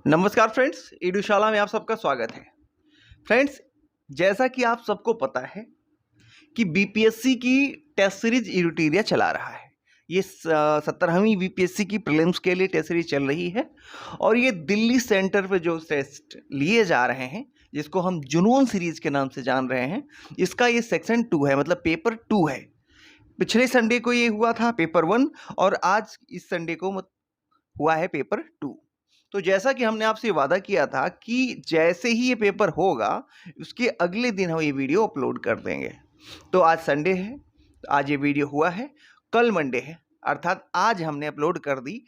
नमस्कार फ्रेंड्स, ईडूशाला में आप सबका स्वागत है। फ्रेंड्स, जैसा कि आप सबको पता है कि बीपीएससी की टेस्ट सीरीज ईडूटीरिया चला रहा है। ये 17वीं बीपीएससी की प्रीलिम्स के लिए टेस्ट सीरीज चल रही है और ये दिल्ली सेंटर पे जो टेस्ट लिए जा रहे हैं, जिसको हम जुनून सीरीज के नाम से जान रहे हैं, इसका ये सेक्शन 2 है, मतलब पेपर 2 है। पिछले संडे को ये हुआ था पेपर 1 और आज इस संडे को हुआ है पेपर 2। तो जैसा कि हमने आपसे वादा किया था कि जैसे ही ये पेपर होगा उसके अगले दिन हम ये वीडियो अपलोड कर देंगे। तो आज संडे है, तो आज ये वीडियो हुआ है, कल मंडे है, अर्थात आज हमने अपलोड कर दी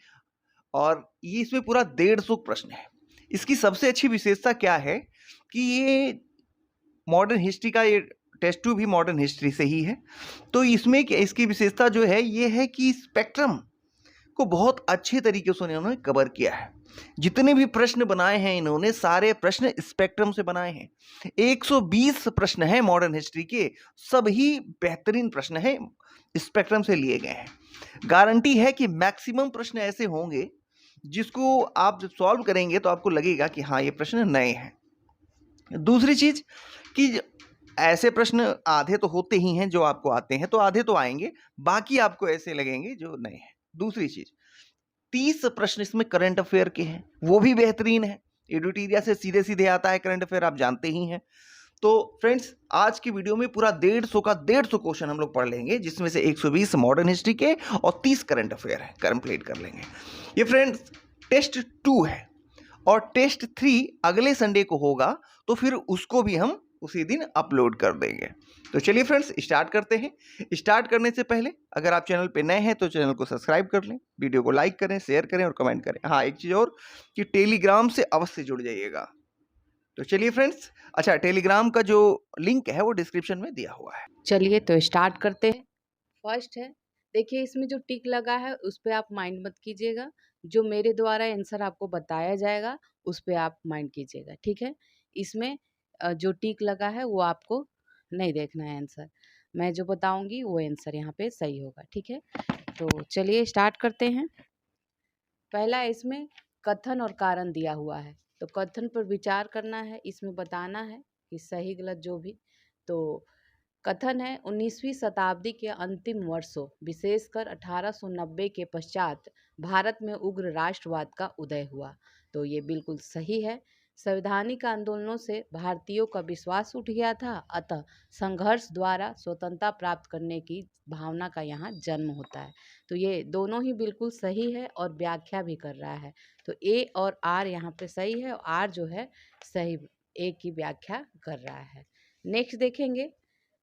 और ये इसमें पूरा 150 प्रश्न है। इसकी सबसे अच्छी विशेषता क्या है कि ये मॉडर्न हिस्ट्री का ये टेस्ट 2 भी मॉडर्न हिस्ट्री से ही है। तो इसमें इसकी विशेषता जो है ये है कि स्पेक्ट्रम को बहुत अच्छे तरीके से इन्होंने कवर किया है। जितने भी प्रश्न बनाए हैं इन्होंने सारे प्रश्न स्पेक्ट्रम से बनाए हैं। 120 प्रश्न हैं मॉडर्न हिस्ट्री के, सभी बेहतरीन प्रश्न हैं, स्पेक्ट्रम से लिए गए हैं। गारंटी है कि मैक्सिमम प्रश्न ऐसे होंगे जिसको आप जब सॉल्व करेंगे तो आपको लगेगा कि हाँ ये प्रश्न नए हैं। दूसरी चीज कि ऐसे प्रश्न आधे तो होते ही हैं जो आपको आते हैं, तो आधे तो आएंगे, बाकी आपको ऐसे लगेंगे जो नए हैं। दूसरी चीज 30 प्रश्न इसमें करंट अफेयर के हैं, वो भी बेहतरीन है। एडुटीरिया से सीधे सीधे आता है करंट अफेयर, आप जानते ही हैं। तो फ्रेंड्स, आज की वीडियो में पूरा 150 क्वेश्चन हम लोग पढ़ लेंगे, जिसमें से 120 मॉडर्न हिस्ट्री के और 30 करंट अफेयर है, कंप्लीट कर लेंगे। ये फ्रेंड्स टेस्ट 2 है और टेस्ट 3 अगले संडे को होगा, तो फिर उसको भी हम उसी दिन अपलोड कर देंगे। तो चलिए फ्रेंड्स स्टार्ट करते हैं। स्टार्ट करने से पहले अगर आप चैनल पे नए हैं तो चैनल को सब्सक्राइब कर लें, वीडियो को लाइक करें, शेयर करें और कमेंट करें। हाँ, एक चीज़ और कि टेलीग्राम से अवश्य जुड़ जाइएगा। तो चलिए फ्रेंड्स, अच्छा, टेलीग्राम का जो लिंक है वो डिस्क्रिप्शन में दिया हुआ है। चलिए तो स्टार्ट करते हैं। फर्स्ट है, देखिए इसमें जो टिक लगा है उस पर आप माइंड मत कीजिएगा। जो मेरे द्वारा आंसर आपको बताया जाएगा उस पर आप माइंड कीजिएगा, ठीक है। इसमें जो टिक लगा है वो आपको नहीं देखना है आंसर। मैं जो बताऊंगी वो आंसर यहाँ पे सही होगा, ठीक है। तो चलिए स्टार्ट करते हैं। पहला इसमें कथन और कारण दिया हुआ है, तो कथन पर विचार करना है, इसमें बताना है कि सही गलत जो भी। तो कथन है 19वीं शताब्दी के अंतिम वर्षों, विशेषकर 1890 के पश्चात भारत में उग्र राष्ट्रवाद का उदय हुआ। तो ये बिल्कुल सही है। संवैधानिक आंदोलनों से भारतीयों का विश्वास उठ गया था, अतः संघर्ष द्वारा स्वतंत्रता प्राप्त करने की भावना का यहाँ जन्म होता है। तो ये दोनों ही बिल्कुल सही है और व्याख्या भी कर रहा है। तो ए और आर यहाँ पे सही है और आर जो है सही ए की व्याख्या कर रहा है। नेक्स्ट देखेंगे।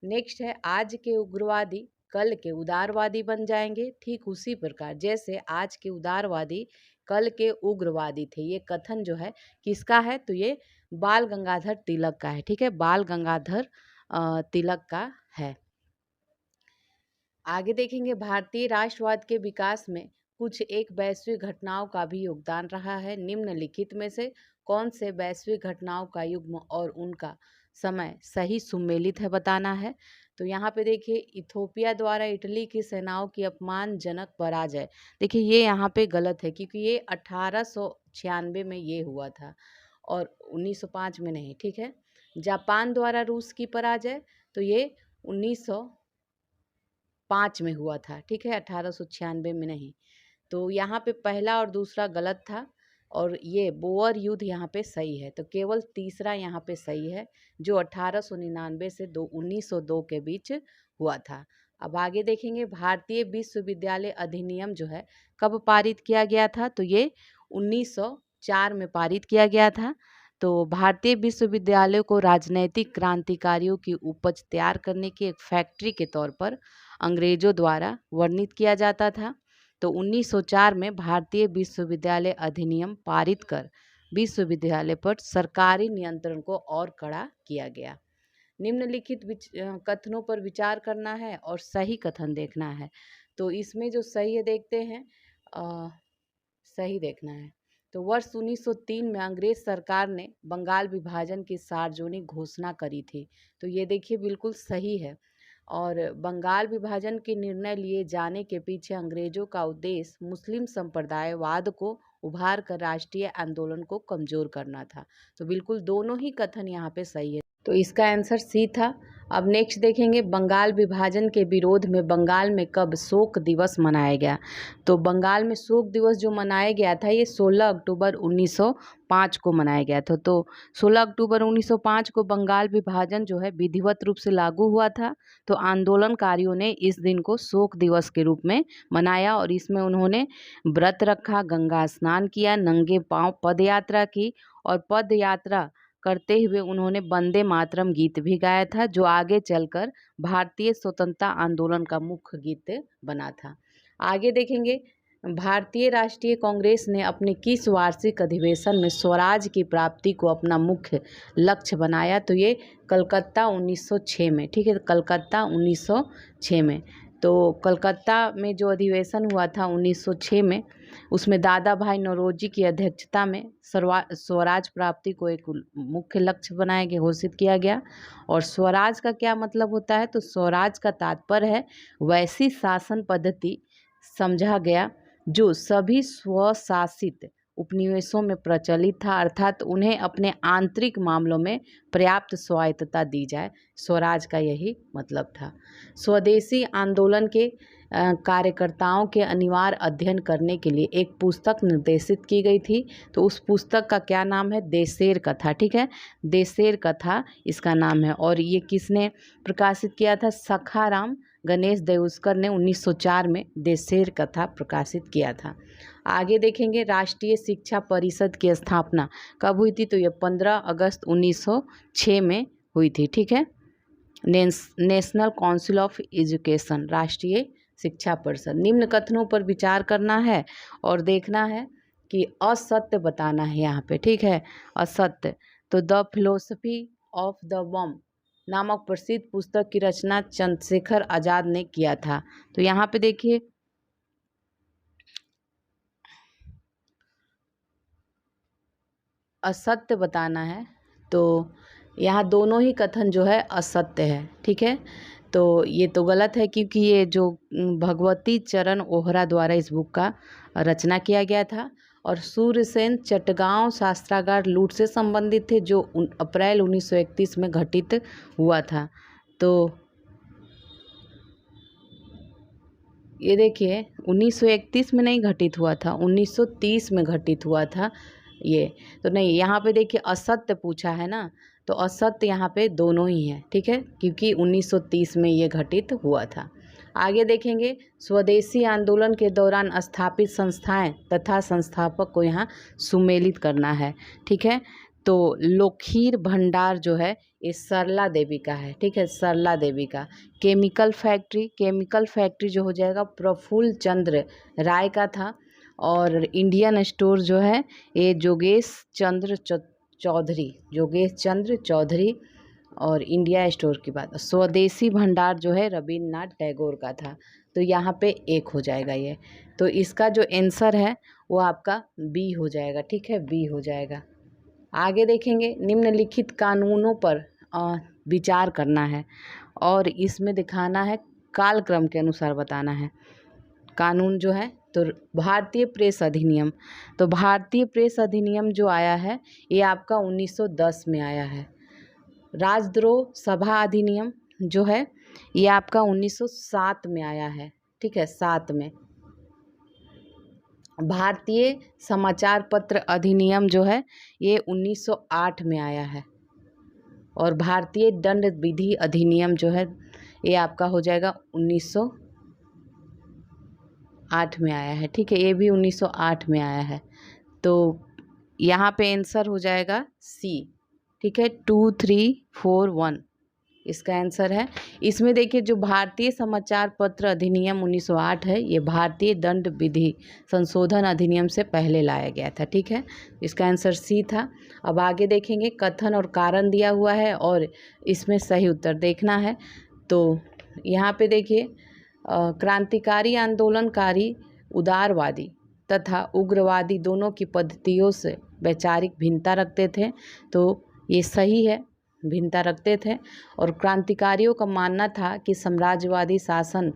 नेक्स्ट है आज के उग्रवादी कल के उदारवादी बन जाएंगे। ठीक उसी प्रकार जैसे आज के उदारवादी कल के उग्रवादी थे। ये कथन जो है किसका है? तो ये बाल गंगाधर तिलक का है, ठीक है। बाल गंगाधर तिलक का है। आगे देखेंगे, भारतीय राष्ट्रवाद के विकास में कुछ एक वैश्विक घटनाओं का भी योगदान रहा है। निम्नलिखित में से कौन से वैश्विक घटनाओं का युग्म और उनका समय सही सुमेलित है बताना है। तो यहाँ पे देखिए, इथोपिया द्वारा इटली की सेनाओं की अपमानजनक पराजय। देखिए ये यहाँ पे गलत है क्योंकि ये 1896 में ये हुआ था और 1905 में नहीं, ठीक है। जापान द्वारा रूस की पराजय, तो ये 1905 में हुआ था, ठीक है, 1896 में नहीं। तो यहाँ पे पहला और दूसरा गलत था और ये बोअर युद्ध यहाँ पे सही है। तो केवल तीसरा यहाँ पे सही है जो 1899 से 1902 के बीच हुआ था। अब आगे देखेंगे, भारतीय विश्वविद्यालय अधिनियम जो है कब पारित किया गया था? तो ये 1904 में पारित किया गया था। तो भारतीय विश्वविद्यालयों को राजनैतिक क्रांतिकारियों की उपज तैयार करने की एक फैक्ट्री के तौर पर अंग्रेजों द्वारा वर्णित किया जाता था। तो 1904 में भारतीय विश्वविद्यालय अधिनियम पारित कर विश्वविद्यालय पर सरकारी नियंत्रण को और कड़ा किया गया। निम्नलिखित कथनों पर विचार करना है और सही कथन देखना है। तो इसमें जो सही है देखते हैं, सही देखना है। तो वर्ष 1903 में अंग्रेज सरकार ने बंगाल विभाजन की सार्वजनिक घोषणा करी थी। तो ये देखिए बिल्कुल सही है। और बंगाल विभाजन के निर्णय लिए जाने के पीछे अंग्रेजों का उद्देश्य मुस्लिम संप्रदायवाद को उभार कर राष्ट्रीय आंदोलन को कमजोर करना था। तो बिल्कुल दोनों ही कथन यहाँ पे सही है। तो इसका आंसर सी था। अब नेक्स्ट देखेंगे, बंगाल विभाजन के विरोध में बंगाल में कब शोक दिवस मनाया गया। तो बंगाल में शोक दिवस जो मनाया गया था ये 16 अक्टूबर 1905 को मनाया गया था। तो 16 अक्टूबर 1905 को बंगाल विभाजन जो है विधिवत रूप से लागू हुआ था। तो आंदोलनकारियों ने इस दिन को शोक दिवस के रूप में मनाया और इसमें उन्होंने व्रत रखा, गंगा स्नान किया, नंगे पांव पद यात्रा की और पद यात्रा करते हुए उन्होंने वंदे मातरम गीत भी गाया था, जो आगे चलकर भारतीय स्वतंत्रता आंदोलन का मुख्य गीत बना था। आगे देखेंगे, भारतीय राष्ट्रीय कांग्रेस ने अपने किस वार्षिक अधिवेशन में स्वराज की प्राप्ति को अपना मुख्य लक्ष्य बनाया। तो ये कलकत्ता 1906 में, ठीक है, कलकत्ता 1906 में। तो कलकत्ता में जो अधिवेशन हुआ था 1906 में, उसमें दादा भाई नौरोजी की अध्यक्षता में स्वराज प्राप्ति को एक मुख्य लक्ष्य बनाया गया, घोषित किया गया। और स्वराज का क्या मतलब होता है, तो स्वराज का तात्पर्य है वैसी शासन पद्धति समझा गया जो सभी स्वशासित उपनिवेशों में प्रचलित था, अर्थात उन्हें अपने आंतरिक मामलों में पर्याप्त स्वायत्तता दी जाए। स्वराज का यही मतलब था। स्वदेशी आंदोलन के कार्यकर्ताओं के अनिवार्य अध्ययन करने के लिए एक पुस्तक निर्देशित की गई थी। तो उस पुस्तक का क्या नाम है, देशेर कथा, ठीक है, देशेर कथा इसका नाम है। और ये किसने प्रकाशित किया था, सखाराम गणेश देउस्कर ने 1904 में देशेर कथा प्रकाशित किया था। आगे देखेंगे, राष्ट्रीय शिक्षा परिषद की स्थापना कब हुई थी। तो ये 15 अगस्त 1906 में हुई थी, ठीक है। नेशनल काउंसिल ऑफ एजुकेशन, राष्ट्रीय शिक्षा परिषद। निम्न कथनों पर विचार करना है और देखना है कि असत्य बताना है यहाँ पे, ठीक है, असत्य। तो द फिलोसफी ऑफ द बम नामक प्रसिद्ध पुस्तक की रचना चंद्रशेखर आजाद ने किया था। तो यहाँ पे देखिए, असत्य बताना है। तो यहाँ दोनों ही कथन जो है असत्य है, ठीक है। तो ये तो गलत है क्योंकि ये जो भगवती चरण ओहरा द्वारा इस बुक का रचना किया गया था। और सूर्यसेन चटगांव शस्त्रागार लूट से संबंधित थे, जो अप्रैल 1931 में घटित हुआ था। तो ये देखिए 1931 में नहीं घटित हुआ था, 1930 में घटित हुआ था ये। तो नहीं, यहाँ पे देखिए असत्य पूछा है ना, तो असत्य यहाँ पे दोनों ही है, ठीक है, क्योंकि 1930 में ये घटित हुआ था। आगे देखेंगे, स्वदेशी आंदोलन के दौरान स्थापित संस्थाएं तथा संस्थापक को यहाँ सुमेलित करना है, ठीक है। तो लोखीर भंडार जो है ये सरला देवी का है, ठीक है, सरला देवी का। केमिकल फैक्ट्री जो हो जाएगा प्रफुल्ल चंद्र राय का था। और इंडियन स्टोर जो है ये जोगेश चंद्र चौधरी। और इंडिया स्टोर की बात, स्वदेशी भंडार जो है रविन्द्रनाथ टैगोर का था। तो यहाँ पे एक हो जाएगा ये। तो इसका जो आंसर है वो आपका बी हो जाएगा, ठीक है, बी हो जाएगा। आगे देखेंगे, निम्नलिखित कानूनों पर विचार करना है और इसमें दिखाना है, कालक्रम के अनुसार बताना है कानून जो है। तो भारतीय प्रेस अधिनियम, तो भारतीय प्रेस अधिनियम जो आया है ये आपका 1910 में आया है। राजद्रोह सभा अधिनियम जो है ये आपका 1907 में आया है, ठीक है, 7 में। भारतीय समाचार पत्र अधिनियम जो है ये 1908 में आया है। और भारतीय दंड विधि अधिनियम जो है ये आपका हो जाएगा 1908 में आया है, ठीक है, ये भी 1908 में आया है। तो यहाँ पे आंसर हो जाएगा सी, ठीक है, 2, 3, 4, 1 इसका आंसर है। इसमें देखिए जो भारतीय समाचार पत्र अधिनियम 1908 है ये भारतीय दंड विधि संशोधन अधिनियम से पहले लाया गया था, ठीक है, इसका आंसर सी था। अब आगे देखेंगे, कथन और कारण दिया हुआ है और इसमें सही उत्तर देखना है। तो यहाँ पे देखिए, क्रांतिकारी आंदोलनकारी उदारवादी तथा उग्रवादी दोनों की पद्धतियों से वैचारिक भिन्नता रखते थे। तो ये सही है, भिन्नता रखते थे। और क्रांतिकारियों का मानना था कि साम्राज्यवादी शासन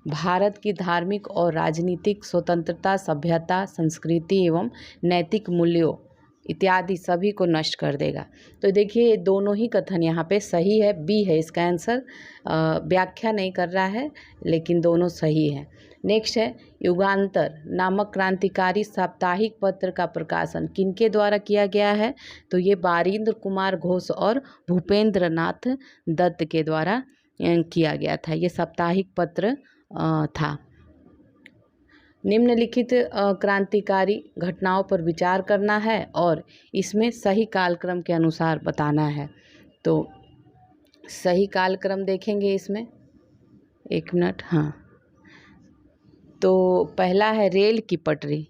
भारत की धार्मिक और राजनीतिक स्वतंत्रता, सभ्यता, संस्कृति एवं नैतिक मूल्यों इत्यादि सभी को नष्ट कर देगा। तो देखिए ये दोनों ही कथन यहाँ पे सही है, बी है इसका आंसर। व्याख्या नहीं कर रहा है लेकिन दोनों सही है। नेक्स्ट है युगांतर नामक क्रांतिकारी साप्ताहिक पत्र का प्रकाशन किनके द्वारा किया गया है? तो ये बारिंद्र कुमार घोष और भूपेंद्र नाथ दत्त के द्वारा किया गया था। ये साप्ताहिक पत्र था। निम्नलिखित क्रांतिकारी घटनाओं पर विचार करना है और इसमें सही कालक्रम के अनुसार बताना है। तो सही कालक्रम देखेंगे इसमें, एक मिनट। हाँ, तो पहला है रेल की पटरी।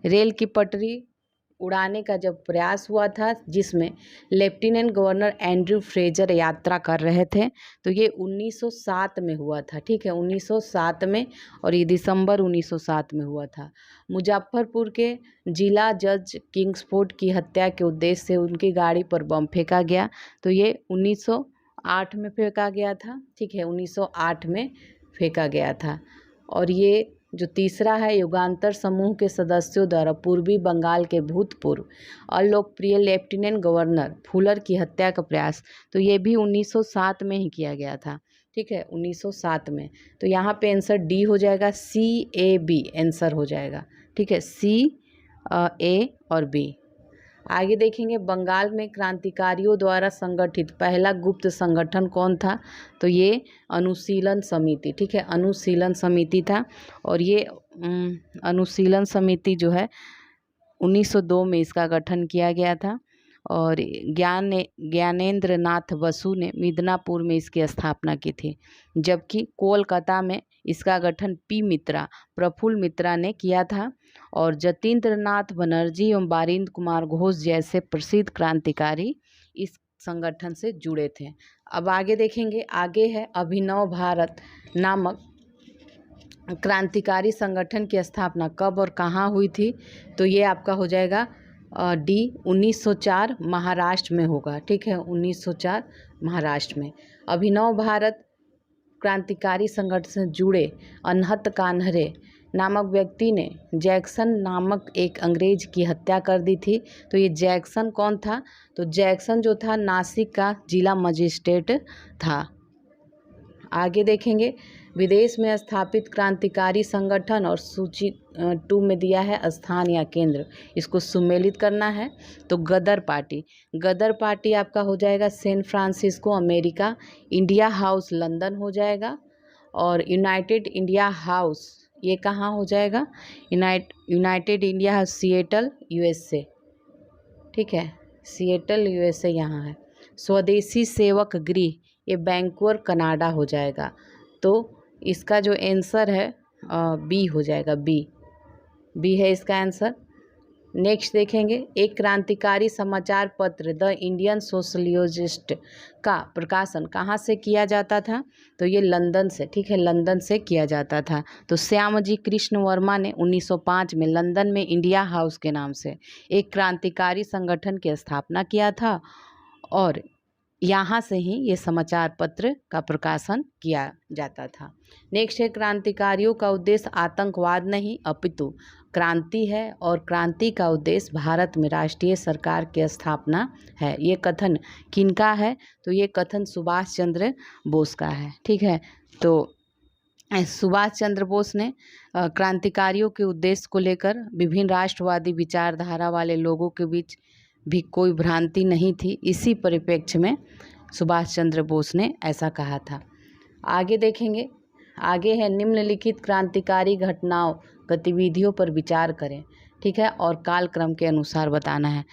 रेल की पटरी उड़ाने का जब प्रयास हुआ था, जिसमें लेफ्टिनेंट गवर्नर एंड्रयू फ्रेजर यात्रा कर रहे थे, तो ये 1907 में हुआ था। ठीक है, 1907 में, और ये दिसंबर 1907 में हुआ था। मुजफ्फरपुर के जिला जज किंग्सफोर्ड की हत्या के उद्देश्य से उनकी गाड़ी पर बम फेंका गया, तो ये 1908 में फेंका गया था। ठीक है, 1908 में फेंका गया था। और ये जो तीसरा है युगांतर समूह के सदस्यों द्वारा पूर्वी बंगाल के भूतपूर्व अलोकप्रिय लेफ्टिनेंट गवर्नर फुलर की हत्या का प्रयास, तो ये भी 1907 में ही किया गया था। ठीक है, 1907 में। तो यहाँ पे आंसर डी हो जाएगा, CAB आंसर हो जाएगा। ठीक है, A और B। आगे देखेंगे बंगाल में क्रांतिकारियों द्वारा संगठित पहला गुप्त संगठन कौन था? तो ये अनुशीलन समिति। ठीक है, अनुशीलन समिति था। और ये अनुशीलन समिति जो है 1902 में इसका गठन किया गया था। और ज्ञानेंद्र नाथ बसु ने मिदनापुर में इसकी स्थापना की थी, जबकि कोलकाता में इसका गठन P मित्रा, प्रफुल्ल मित्रा ने किया था। और जतीन्द्र नाथ बनर्जी एवं बारिंद्र कुमार घोष जैसे प्रसिद्ध क्रांतिकारी इस संगठन से जुड़े थे। अब आगे देखेंगे, आगे है अभिनव भारत नामक क्रांतिकारी संगठन की स्थापना कब और कहाँ हुई थी? तो ये आपका हो जाएगा D 1904 महाराष्ट्र में होगा। ठीक है, 1904 महाराष्ट्र में। अभिनव भारत क्रांतिकारी संगठन से जुड़े अनहत कान्हरे नामक व्यक्ति ने जैक्सन नामक एक अंग्रेज की हत्या कर दी थी। तो ये जैक्सन कौन था? तो जैक्सन जो था नासिक का जिला मजिस्ट्रेट था। आगे देखेंगे विदेश में स्थापित क्रांतिकारी संगठन, और सूची 2 में दिया है स्थान या केंद्र, इसको सुमेलित करना है। तो गदर पार्टी, गदर पार्टी आपका हो जाएगा San Francisco America, India House London हो जाएगा, और यूनाइटेड इंडिया हाउस ये कहाँ हो जाएगा? United India house Seattle USA। ठीक है, सिएटल USA यहाँ है। स्वदेशी सेवक गृह ये वैंकूवर कनाडा हो जाएगा। तो इसका जो आंसर है B हो जाएगा, B है इसका आंसर। नेक्स्ट देखेंगे एक क्रांतिकारी समाचार पत्र द इंडियन सोशलिस्ट का प्रकाशन कहाँ से किया जाता था? तो ये लंदन से। ठीक है, लंदन से किया जाता था। तो श्यामजी कृष्ण वर्मा ने 1905 में लंदन में इंडिया हाउस के नाम से एक क्रांतिकारी संगठन की स्थापना किया था, और यहाँ से ही ये समाचार पत्र का प्रकाशन किया जाता था। नेक्स्ट है क्रांतिकारियों का उद्देश्य आतंकवाद नहीं अपितु क्रांति है, और क्रांति का उद्देश्य भारत में राष्ट्रीय सरकार की स्थापना है। ये कथन किनका है? तो ये कथन सुभाष चंद्र बोस का है। ठीक है, तो सुभाष चंद्र बोस ने क्रांतिकारियों के उद्देश्य को लेकर विभिन्न राष्ट्रवादी विचारधारा वाले लोगों के बीच भी कोई भ्रांति नहीं थी, इसी परिप्रेक्ष्य में सुभाष चंद्र बोस ने ऐसा कहा था। आगे देखेंगे, आगे है निम्नलिखित क्रांतिकारी घटनाओं गतिविधियों पर विचार करें। ठीक है, और कालक्रम के अनुसार बताना है।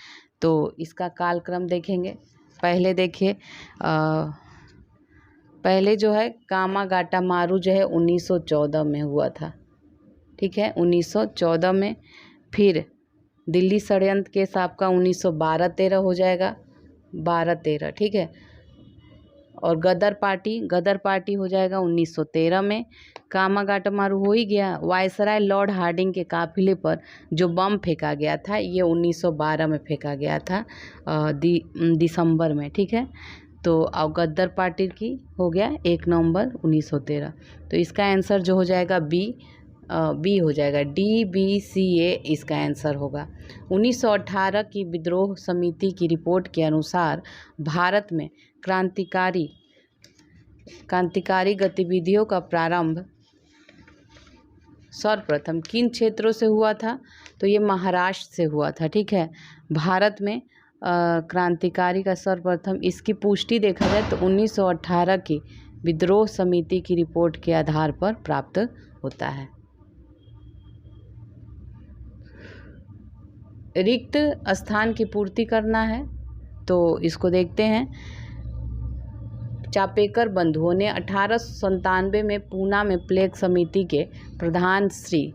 तो इसका कालक्रम देखेंगे। पहले देखिए, पहले जो है कामागाटा मारू जो है 1914 में हुआ था। ठीक है, 1914 में। फिर दिल्ली षड्यंत्र केस आपका 1912-13 हो जाएगा, 12-13। ठीक है, और गदर पार्टी हो जाएगा 1913 में। कामागाटा मारू हो ही गया। वायसराय लॉर्ड हार्डिंग के काफिले पर जो बम फेंका गया था ये 1912 में फेंका गया था, दिसंबर में। ठीक है, तो अब गद्दार पार्टी की हो गया 1 नवंबर 1913। तो इसका आंसर जो हो जाएगा बी हो जाएगा, DBCA इसका आंसर होगा। 1918 की विद्रोह समिति की रिपोर्ट के अनुसार भारत में क्रांतिकारी गतिविधियों का प्रारंभ सर्वप्रथम किन क्षेत्रों से हुआ था? तो ये महाराष्ट्र से हुआ था। ठीक है, भारत में क्रांतिकारी का सर्वप्रथम, इसकी पुष्टि देखा जाए तो 1918 की विद्रोह समिति की रिपोर्ट के आधार पर प्राप्त होता है। रिक्त स्थान की पूर्ति करना है तो इसको देखते हैं। चापेकर बंधुओं ने 1897 में पूना में प्लेग समिति के प्रधान श्री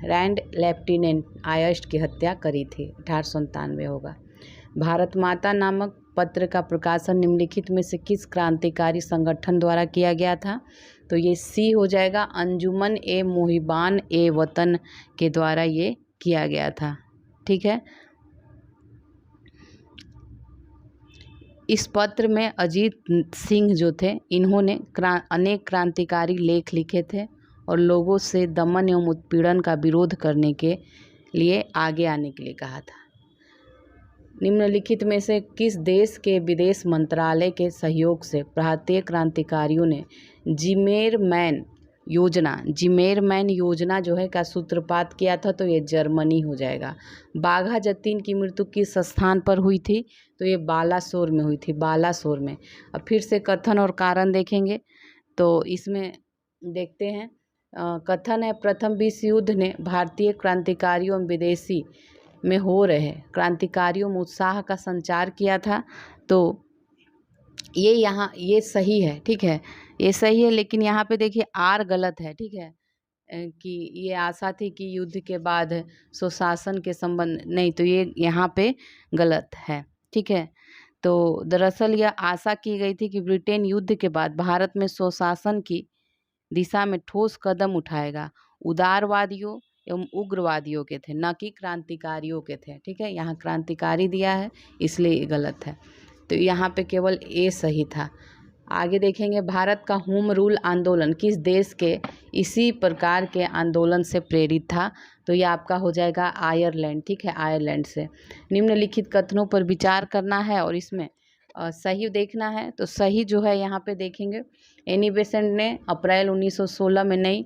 रैंड लेफ्टिनेंट आयस्ट की हत्या करी थी। 1897 होगा। भारत माता नामक पत्र का प्रकाशन निम्नलिखित में से किस क्रांतिकारी संगठन द्वारा किया गया था? तो ये सी हो जाएगा, अंजुमन ए मोहिबान ए वतन के द्वारा ये किया गया था। ठीक है, इस पत्र में अजीत सिंह जो थे, इन्होंने अनेक क्रांतिकारी लेख लिखे थे और लोगों से दमन एवं उत्पीड़न का विरोध करने के लिए आगे आने के लिए कहा था। निम्नलिखित में से किस देश के विदेश मंत्रालय के सहयोग से भारतीय क्रांतिकारियों ने जिमेरमैन योजना जो है का सूत्रपात किया था? तो ये जर्मनी हो जाएगा। बाघा जतीन की मृत्यु किस स्थान पर हुई थी? तो ये बालासोर में हुई थी, बालासोर में। अब फिर से कथन और कारण देखेंगे तो इसमें देखते हैं। कथन है, प्रथम विश्व युद्ध ने भारतीय क्रांतिकारियों एवं विदेशी में हो रहे क्रांतिकारियों में उत्साह का संचार किया था। तो ये सही है। ठीक है, ये सही है, लेकिन यहाँ पे देखिए आर गलत है। ठीक है, कि ये आशा थी कि युद्ध के बाद सुशासन के संबंध नहीं, तो ये यहाँ पे गलत है। ठीक है, तो दरअसल यह आशा की गई थी कि ब्रिटेन युद्ध के बाद भारत में सुशासन की दिशा में ठोस कदम उठाएगा। उदारवादियों एवं उग्रवादियों के थे, न कि क्रांतिकारियों के थे। ठीक है, यहाँ क्रांतिकारी दिया है इसलिए ये गलत है। तो यहाँ पे केवल ए सही था। आगे देखेंगे, भारत का होम रूल आंदोलन किस देश के इसी प्रकार के आंदोलन से प्रेरित था? तो ये आपका हो जाएगा आयरलैंड। ठीक है, आयरलैंड से। निम्नलिखित कथनों पर विचार करना है और इसमें सही देखना है। तो सही जो है यहाँ पे देखेंगे, एनी बेसेंट ने अप्रैल 1916 में नहीं,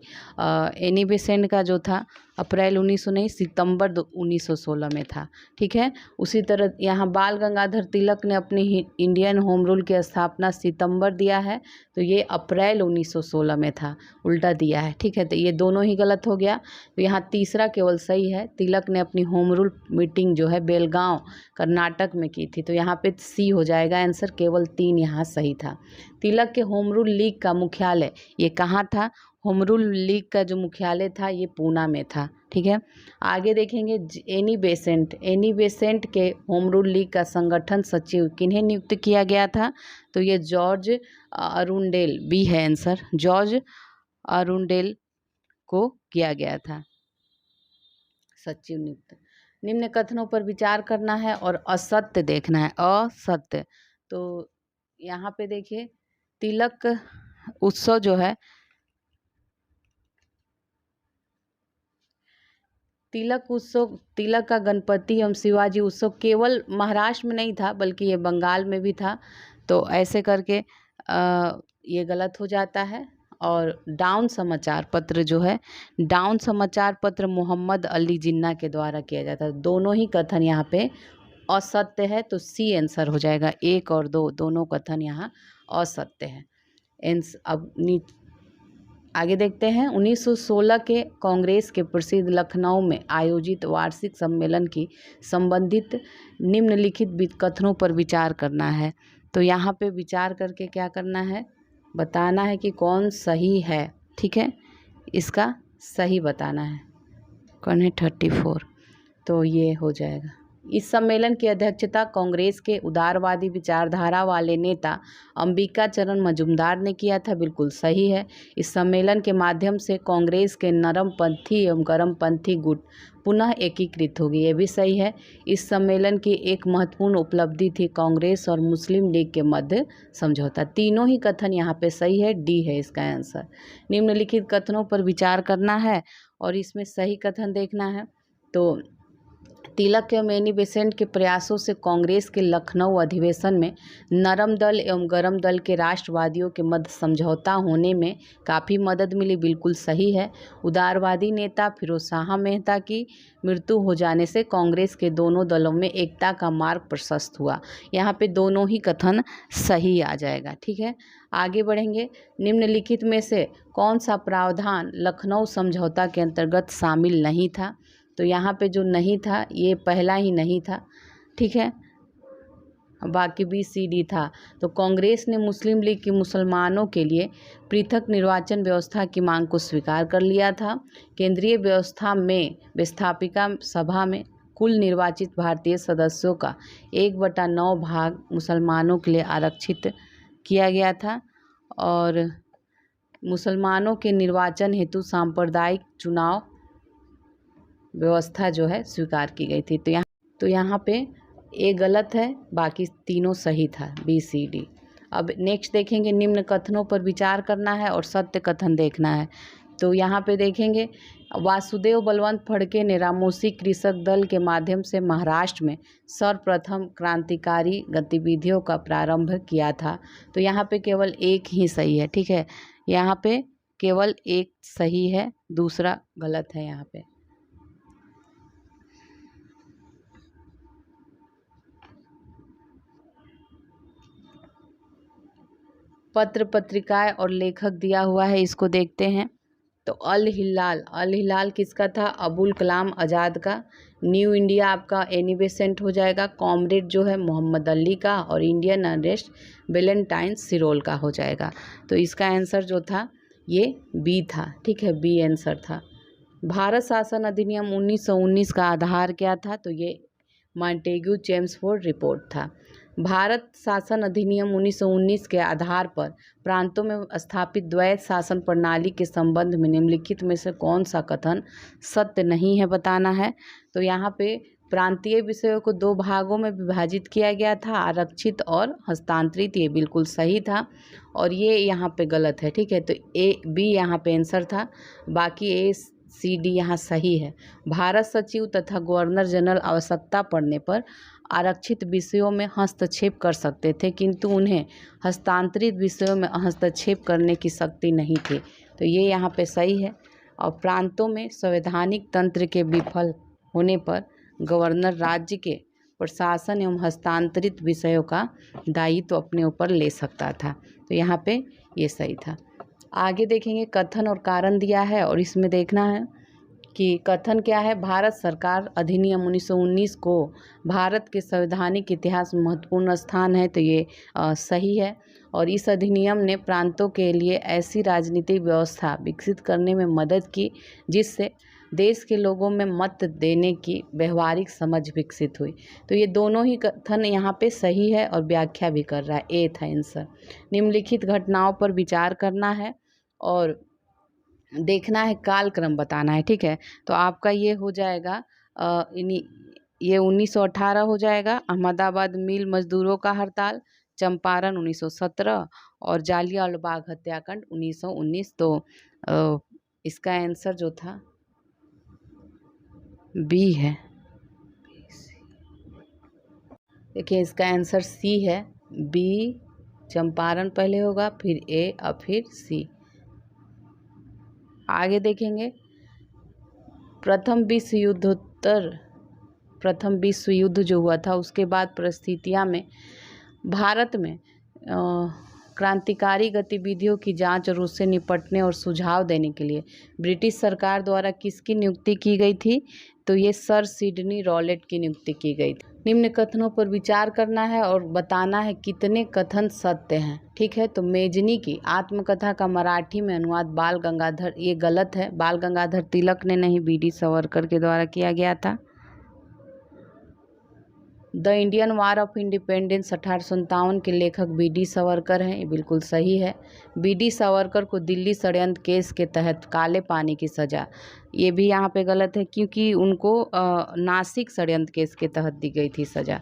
एनी बेसेंट का जो था अप्रैल 1900 नहीं, सितंबर 1916 में था। ठीक है, उसी तरह यहाँ बाल गंगाधर तिलक ने अपनी इंडियन होम रूल की स्थापना सितंबर दिया है, तो ये अप्रैल 1916 में था, उल्टा दिया है। ठीक है, तो ये दोनों ही गलत हो गया। तो यहाँ तीसरा केवल सही है, तिलक ने अपनी होम रूल मीटिंग जो है बेलगांव कर्नाटक में की थी। तो यहाँ पे सी हो जाएगा आंसर, केवल 3 यहाँ सही था। तिलक के होम रूल लीग का मुख्यालय ये कहाँ था? होम रूल लीग का जो मुख्यालय था ये पूना में था। ठीक है, आगे देखेंगे, एनी बेसेंट के होम रूल लीग का संगठन सचिव किन्हें नियुक्त किया गया था? तो ये जॉर्ज अरुंडेल, बी है आंसर, जॉर्ज अरुंडेल को किया गया था सचिव नियुक्त। निम्न कथनों पर विचार करना है और असत्य देखना है, असत्य। तो यहाँ पे देखिए, तिलक उत्सव जो है, तिलक का गणपति एवं शिवाजी उत्सव केवल महाराष्ट्र में नहीं था बल्कि ये बंगाल में भी था। तो ऐसे करके ये गलत हो जाता है। और डाउन समाचार पत्र जो है, डाउन समाचार पत्र मोहम्मद अली जिन्ना के द्वारा किया जाता है। दोनों ही कथन यहाँ पे असत्य है, तो सी आंसर हो जाएगा। 1 और 2 दोनों कथन यहाँ असत्य है। अब आगे देखते हैं, 1916 के कांग्रेस के प्रसिद्ध लखनऊ में आयोजित वार्षिक सम्मेलन की संबंधित निम्नलिखित कथनों पर विचार करना है। तो यहाँ पे विचार करके क्या करना है, बताना है कि कौन सही है। ठीक है, इसका सही बताना है। कौन है? 34, तो ये हो जाएगा। इस सम्मेलन की अध्यक्षता कांग्रेस के उदारवादी विचारधारा वाले नेता अंबिका चरण मजूमदार ने किया था। बिल्कुल सही है। इस सम्मेलन के माध्यम से कांग्रेस के नरमपंथी एवं गरमपंथी गुट पुनः एकीकृत होगी, ये भी सही है। इस सम्मेलन की एक महत्वपूर्ण उपलब्धि थी कांग्रेस और मुस्लिम लीग के मध्य समझौता। तीनों ही कथन यहाँ पे सही है, डी है इसका आंसर। निम्नलिखित कथनों पर विचार करना है और इसमें सही कथन देखना है। तो तिलक एवं एनी बेसेंट के प्रयासों से कांग्रेस के लखनऊ अधिवेशन में नरम दल एवं गरम दल के राष्ट्रवादियों के मध्य समझौता होने में काफ़ी मदद मिली, बिल्कुल सही है। उदारवादी नेता फिरोज शाह मेहता की मृत्यु हो जाने से कांग्रेस के दोनों दलों में एकता का मार्ग प्रशस्त हुआ। यहाँ पे दोनों ही कथन सही आ जाएगा, ठीक है। आगे बढ़ेंगे। निम्नलिखित में से कौन सा प्रावधान लखनऊ समझौता के अंतर्गत शामिल नहीं था? तो यहाँ पे जो नहीं था ये पहला ही नहीं था, ठीक है, बाकी बी सी डी था। तो कांग्रेस ने मुस्लिम लीग की मुसलमानों के लिए पृथक निर्वाचन व्यवस्था की मांग को स्वीकार कर लिया था। केंद्रीय व्यवस्था में व्यवस्थापिका सभा में कुल निर्वाचित भारतीय सदस्यों का 1/9 भाग मुसलमानों के लिए आरक्षित किया गया था और मुसलमानों के निर्वाचन हेतु सांप्रदायिक चुनाव व्यवस्था जो है स्वीकार की गई थी। तो यहाँ पे ए गलत है, बाकी तीनों सही था, बी सी डी। अब नेक्स्ट देखेंगे, निम्न कथनों पर विचार करना है और सत्य कथन देखना है। तो यहाँ पे देखेंगे, वासुदेव बलवंत फड़के ने रामोसी कृषक दल के माध्यम से महाराष्ट्र में सर्वप्रथम क्रांतिकारी गतिविधियों का प्रारंभ किया था। तो यहाँ पे केवल एक ही सही है, ठीक है, यहाँ पे केवल एक सही है, दूसरा गलत है। यहाँ पे पत्र पत्रिकाएं और लेखक दिया हुआ है, इसको देखते हैं। तो अल हिलाल किसका था? अबुल कलाम आज़ाद का। न्यू इंडिया आपका एनी बेसेंट हो जाएगा। कॉमरेड जो है मोहम्मद अली का और इंडियन अरेस्ट वेलेंटाइन सिरोल का हो जाएगा। तो इसका आंसर जो था ये बी था, ठीक है, बी आंसर था। भारत शासन अधिनियम 1919 का आधार क्या था? तो ये मॉन्टेग्यू चेम्सफोर्ड रिपोर्ट था। भारत शासन अधिनियम 1919 के आधार पर प्रांतों में स्थापित द्वैत शासन प्रणाली के संबंध में निम्नलिखित में से कौन सा कथन सत्य नहीं है बताना है। तो यहाँ पे प्रांतीय विषयों को 2 भागों में विभाजित किया गया था, आरक्षित और हस्तांतरित, ये बिल्कुल सही था और ये यहाँ पे गलत है, ठीक है। तो ए बी यहाँ पे आंसर था, बाकी ए सी डी यहाँ सही है। भारत सचिव तथा गवर्नर जनरल आवश्यकता पड़ने पर आरक्षित विषयों में हस्तक्षेप कर सकते थे, किंतु उन्हें हस्तांतरित विषयों में हस्तक्षेप करने की शक्ति नहीं थी। तो ये यहाँ पे सही है। और प्रांतों में संवैधानिक तंत्र के विफल होने पर गवर्नर राज्य के प्रशासन एवं हस्तांतरित विषयों का दायित्व अपने ऊपर ले सकता था। तो यहाँ पे ये सही था। आगे देखेंगे, कथन और कारण दिया है और इसमें देखना है कि कथन क्या है। भारत सरकार अधिनियम 1919 को भारत के संवैधानिक इतिहास में महत्वपूर्ण स्थान है। तो ये सही है और इस अधिनियम ने प्रांतों के लिए ऐसी राजनीतिक व्यवस्था विकसित करने में मदद की जिससे देश के लोगों में मत देने की व्यवहारिक समझ विकसित हुई। तो ये दोनों ही कथन यहाँ पे सही है और व्याख्या भी कर रहा है, ए था आंसर। निम्नलिखित घटनाओं पर विचार करना है और देखना है, कालक्रम बताना है, ठीक है। तो आपका ये हो जाएगा ये 1918 हो जाएगा, अहमदाबाद मिल मजदूरों का हड़ताल, चंपारण 1917 और जालियांवाला बाग हत्याकांड 1919। तो इसका आंसर जो था बी है। देखिए इसका आंसर सी है, बी चंपारण पहले होगा, फिर ए और फिर सी। आगे देखेंगे, प्रथम विश्व युद्ध जो हुआ था उसके बाद परिस्थितियां में भारत में क्रांतिकारी गतिविधियों की जांच और उससे निपटने और सुझाव देने के लिए ब्रिटिश सरकार द्वारा किसकी नियुक्ति की गई थी? तो ये सर सिडनी रॉलेट की नियुक्ति की गई थी। निम्न कथनों पर विचार करना है और बताना है कितने कथन सत्य हैं, ठीक है। तो मेजनी की आत्मकथा का मराठी में अनुवाद बाल गंगाधर, ये गलत है, बाल गंगाधर तिलक ने नहीं, बी डी सावरकर के द्वारा किया गया था। The Indian war of independence 1857 के लेखक बी.डी. सावरकर हैं, ये बिल्कुल सही है। बी.डी. सावरकर को दिल्ली षड्यंत्र केस के तहत काले पानी की सज़ा, ये भी यहाँ पे गलत है क्योंकि उनको नासिक षड्यंत्र केस के तहत दी गई थी सज़ा।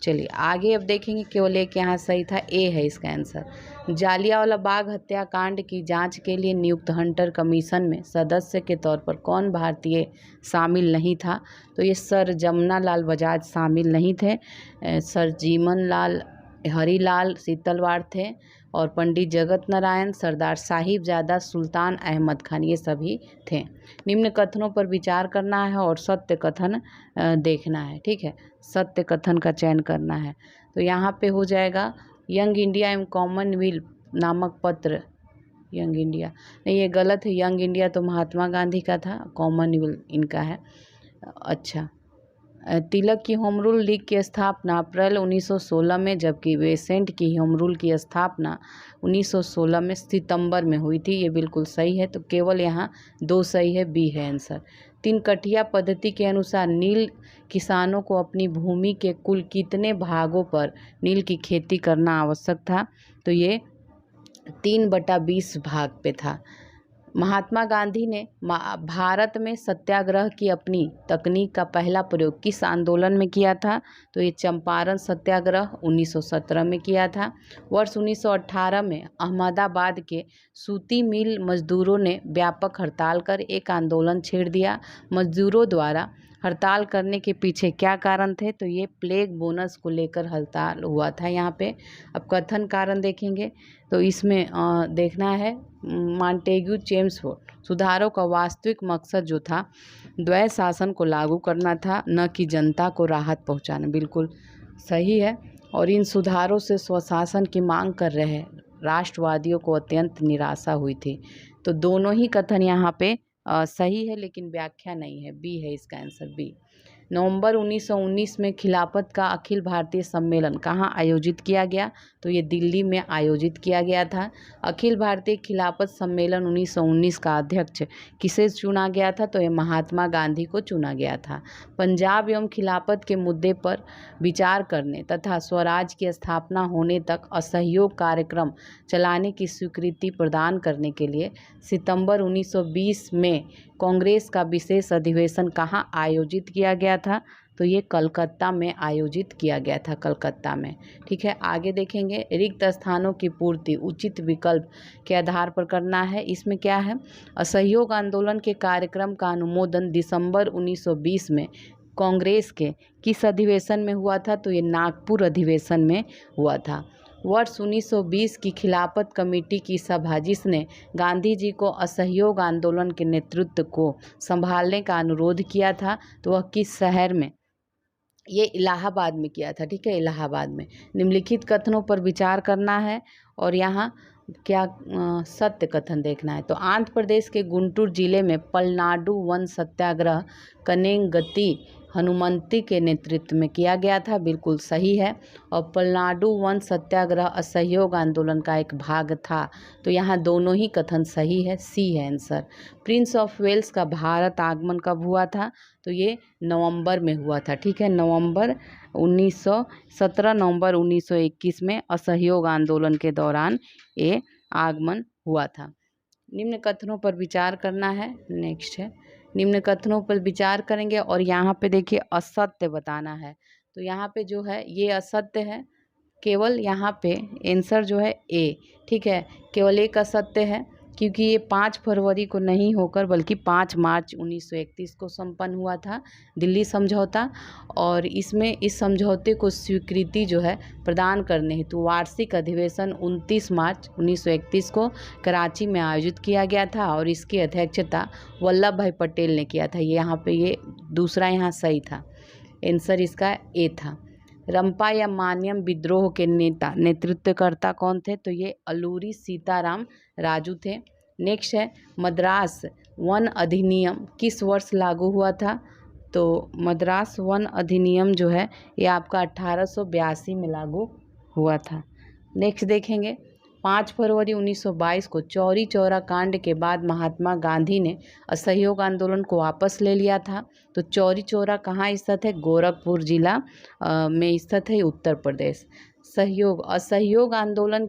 चलिए आगे अब देखेंगे, केवल एक यहाँ सही था, ए है इसका आंसर। जालियांवाला बाग हत्याकांड की जांच के लिए नियुक्त हंटर कमीशन में सदस्य के तौर पर कौन भारतीय शामिल नहीं था? तो ये सर जमुना लाल बजाज शामिल नहीं थे, सर जीवन लाल हरीलाल सीतलवाड़ थे, और पंडित जगत नारायण, सरदार साहिबजादा, सुल्तान अहमद खान, ये सभी थे। निम्न कथनों पर विचार करना है और सत्य कथन देखना है, ठीक है, सत्य कथन का चयन करना है। तो यहाँ पे हो जाएगा यंग इंडिया एवं कॉमनवेल्थ नामक पत्र, यंग इंडिया नहीं, ये गलत है, यंग इंडिया तो महात्मा गांधी का था, कॉमनवेल्थ इनका है। अच्छा, तिलक की होम रूल लीग की स्थापना अप्रैल 1916 में, जबकि बेसेंट की होम रूल की स्थापना 1916 में सितंबर में हुई थी, ये बिल्कुल सही है। तो केवल यहाँ 2 सही है, बी है आंसर। 3 कठिया पद्धति के अनुसार नील किसानों को अपनी भूमि के कुल कितने भागों पर नील की खेती करना आवश्यक था? तो ये 3/20 भाग पे था। महात्मा गांधी ने भारत में सत्याग्रह की अपनी तकनीक का पहला प्रयोग किस आंदोलन में किया था? तो ये चंपारण सत्याग्रह 1917 में किया था। वर्ष 1918 में अहमदाबाद के सूती मिल मजदूरों ने व्यापक हड़ताल कर एक आंदोलन छेड़ दिया। मजदूरों द्वारा हड़ताल करने के पीछे क्या कारण थे? तो ये प्लेग बोनस को लेकर हड़ताल हुआ था यहाँ पे। अब कथन कारण देखेंगे तो इसमें देखना है, मॉन्टेग्यू चेम्सफोर्ड सुधारों का वास्तविक मकसद जो था द्वैध शासन को लागू करना था, न कि जनता को राहत पहुंचाना, बिल्कुल सही है। और इन सुधारों से स्वशासन की मांग कर रहे राष्ट्रवादियों को अत्यंत निराशा हुई थी। तो दोनों ही कथन यहाँ पे सही है, लेकिन व्याख्या नहीं है, बी है इसका आंसर, बी। नवंबर 1919 में खिलाफत का अखिल भारतीय सम्मेलन कहाँ आयोजित किया गया? तो ये दिल्ली में आयोजित किया गया था। अखिल भारतीय खिलाफत सम्मेलन 1919 का अध्यक्ष किसे चुना गया था? तो ये महात्मा गांधी को चुना गया था। पंजाब एवं खिलाफत के मुद्दे पर विचार करने तथा स्वराज की स्थापना होने तक असहयोग कार्यक्रम चलाने की स्वीकृति प्रदान करने के लिए सितंबर 1920 में कांग्रेस का विशेष अधिवेशन कहाँ आयोजित किया गया था? तो ये कलकत्ता में आयोजित किया गया था, कलकत्ता में, ठीक है। आगे देखेंगे, रिक्त स्थानों की पूर्ति उचित विकल्प के आधार पर करना है। इसमें क्या है? असहयोग आंदोलन के कार्यक्रम का अनुमोदन दिसंबर 1920 में कांग्रेस के किस अधिवेशन में हुआ था? तो ये नागपुर अधिवेशन में हुआ था। वर्ष 1920 की खिलाफत कमेटी की सभा जिसने गांधी जी को असहयोग आंदोलन के नेतृत्व को संभालने का अनुरोध किया था, तो वह किस शहर में? ये इलाहाबाद में किया था, ठीक है, इलाहाबाद में। निम्नलिखित कथनों पर विचार करना है और यहाँ क्या सत्य कथन देखना है। तो आंध्र प्रदेश के गुंटूर जिले में पलनाडु वन सत्याग्रह कनेंगती हनुमंती के नेतृत्व में किया गया था, बिल्कुल सही है। और पलनाडु वन सत्याग्रह असहयोग आंदोलन का एक भाग था, तो यहाँ दोनों ही कथन सही है, सी है आंसर। प्रिंस ऑफ वेल्स का भारत आगमन कब हुआ था? तो ये नवंबर में हुआ था, ठीक है, 17 नवंबर 1921 में असहयोग आंदोलन के दौरान ये आगमन हुआ था। निम्न कथनों पर विचार करना है, नेक्स्ट है, निम्न कथनों पर विचार करेंगे और यहाँ पे देखिए असत्य बताना है। तो यहाँ पे जो है ये असत्य है, केवल यहाँ पे आंसर जो है ए, ठीक है, केवल एक असत्य है क्योंकि ये 5 फरवरी को नहीं होकर बल्कि 5 मार्च 1931 को संपन्न हुआ था दिल्ली समझौता। और इसमें इस समझौते को स्वीकृति जो है प्रदान करने हेतु वार्षिक अधिवेशन 29 मार्च 1931 को कराची में आयोजित किया गया था और इसकी अध्यक्षता वल्लभ भाई पटेल ने किया था। ये यहाँ पे ये दूसरा यहाँ सही था, आंसर इसका ए था। रंपा या मान्यम विद्रोह के नेतृत्वकर्ता कौन थे? तो ये अलूरी सीताराम राजू थे। नेक्स्ट है, मद्रास वन अधिनियम किस वर्ष लागू हुआ था? तो मद्रास वन अधिनियम जो है ये आपका 1882 में लागू हुआ था। नेक्स्ट देखेंगे, 5 फरवरी 1922 को चौरी चौरा कांड के बाद महात्मा गांधी ने असहयोग आंदोलन को वापस ले लिया था। तो चौरी चौरा कहाँ स्थित है? गोरखपुर जिला में स्थित है, उत्तर प्रदेश। असहयोग आंदोलन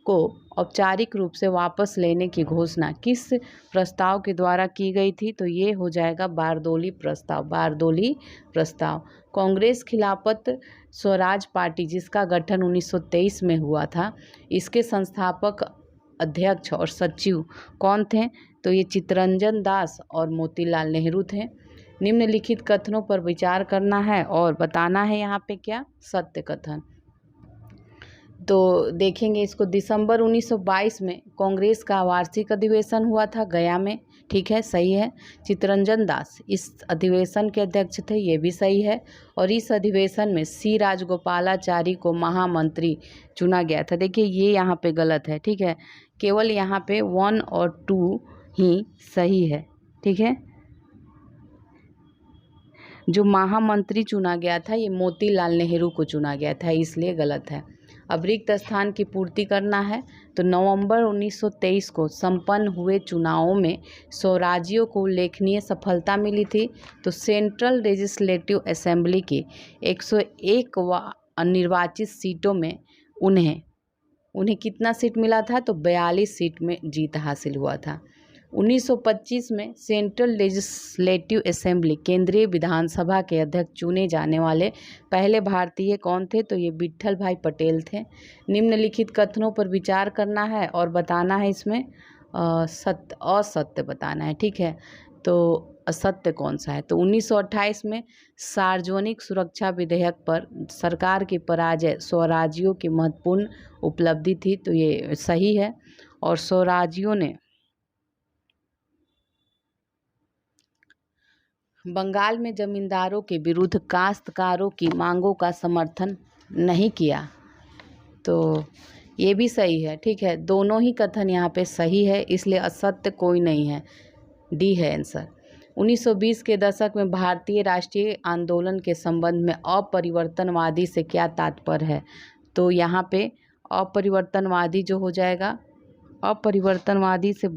को औपचारिक रूप से वापस लेने की घोषणा किस प्रस्ताव के द्वारा की गई थी? तो ये हो जाएगा बारदोली प्रस्ताव। कांग्रेस खिलाफत स्वराज पार्टी जिसका गठन 1923 में हुआ था, इसके संस्थापक अध्यक्ष और सचिव कौन थे? तो ये चित्तरंजन दास और मोतीलाल नेहरू थे। निम्नलिखित कथनों पर विचार करना है और बताना है यहाँ पे क्या? सत्य कथन। तो देखेंगे इसको। दिसंबर 1922 में कांग्रेस का वार्षिक अधिवेशन हुआ था गया में, ठीक है, सही है। चित्तरंजन दास इस अधिवेशन के अध्यक्ष थे, ये भी सही है। और इस अधिवेशन में सी राजगोपालाचारी को महामंत्री चुना गया था। देखिए ये यहाँ पे गलत है, ठीक है, केवल यहाँ पे 1 और 2 ही सही है, ठीक है। जो महामंत्री चुना गया था ये मोतीलाल नेहरू को चुना गया था, इसलिए गलत है। अब रिक्त स्थान की पूर्ति करना है। तो नवंबर 1923 को संपन्न हुए चुनावों में स्वराज्यों को उल्लेखनीय सफलता मिली थी। तो सेंट्रल लेजिस्लेटिव असेंबली की 101 निर्वाचित सीटों में उन्हें कितना सीट मिला था? तो 42 सीट में जीत हासिल हुआ था। 1925 में सेंट्रल लेजिस्लेटिव असेंबली केंद्रीय विधानसभा के अध्यक्ष चुने जाने वाले पहले भारतीय कौन थे? तो ये विट्ठल भाई पटेल थे। निम्नलिखित कथनों पर विचार करना है और बताना है इसमें असत्य बताना है, ठीक है। तो असत्य कौन सा है? तो 1928 में सार्वजनिक सुरक्षा विधेयक पर सरकार की पराजय स्वराज्यों की महत्वपूर्ण उपलब्धि थी, तो ये सही है। और स्वराज्यों ने बंगाल में जमींदारों के विरुद्ध काश्तकारों की मांगों का समर्थन नहीं किया, तो ये भी सही है, ठीक है। दोनों ही कथन यहाँ पे सही है, इसलिए असत्य कोई नहीं है, डी है आंसर। 1920 के दशक में भारतीय राष्ट्रीय आंदोलन के संबंध में अपरिवर्तनवादी से क्या तात्पर्य है? तो यहाँ पे अपरिवर्तनवादी जो हो जाएगा, अपरिवर्तनवादी से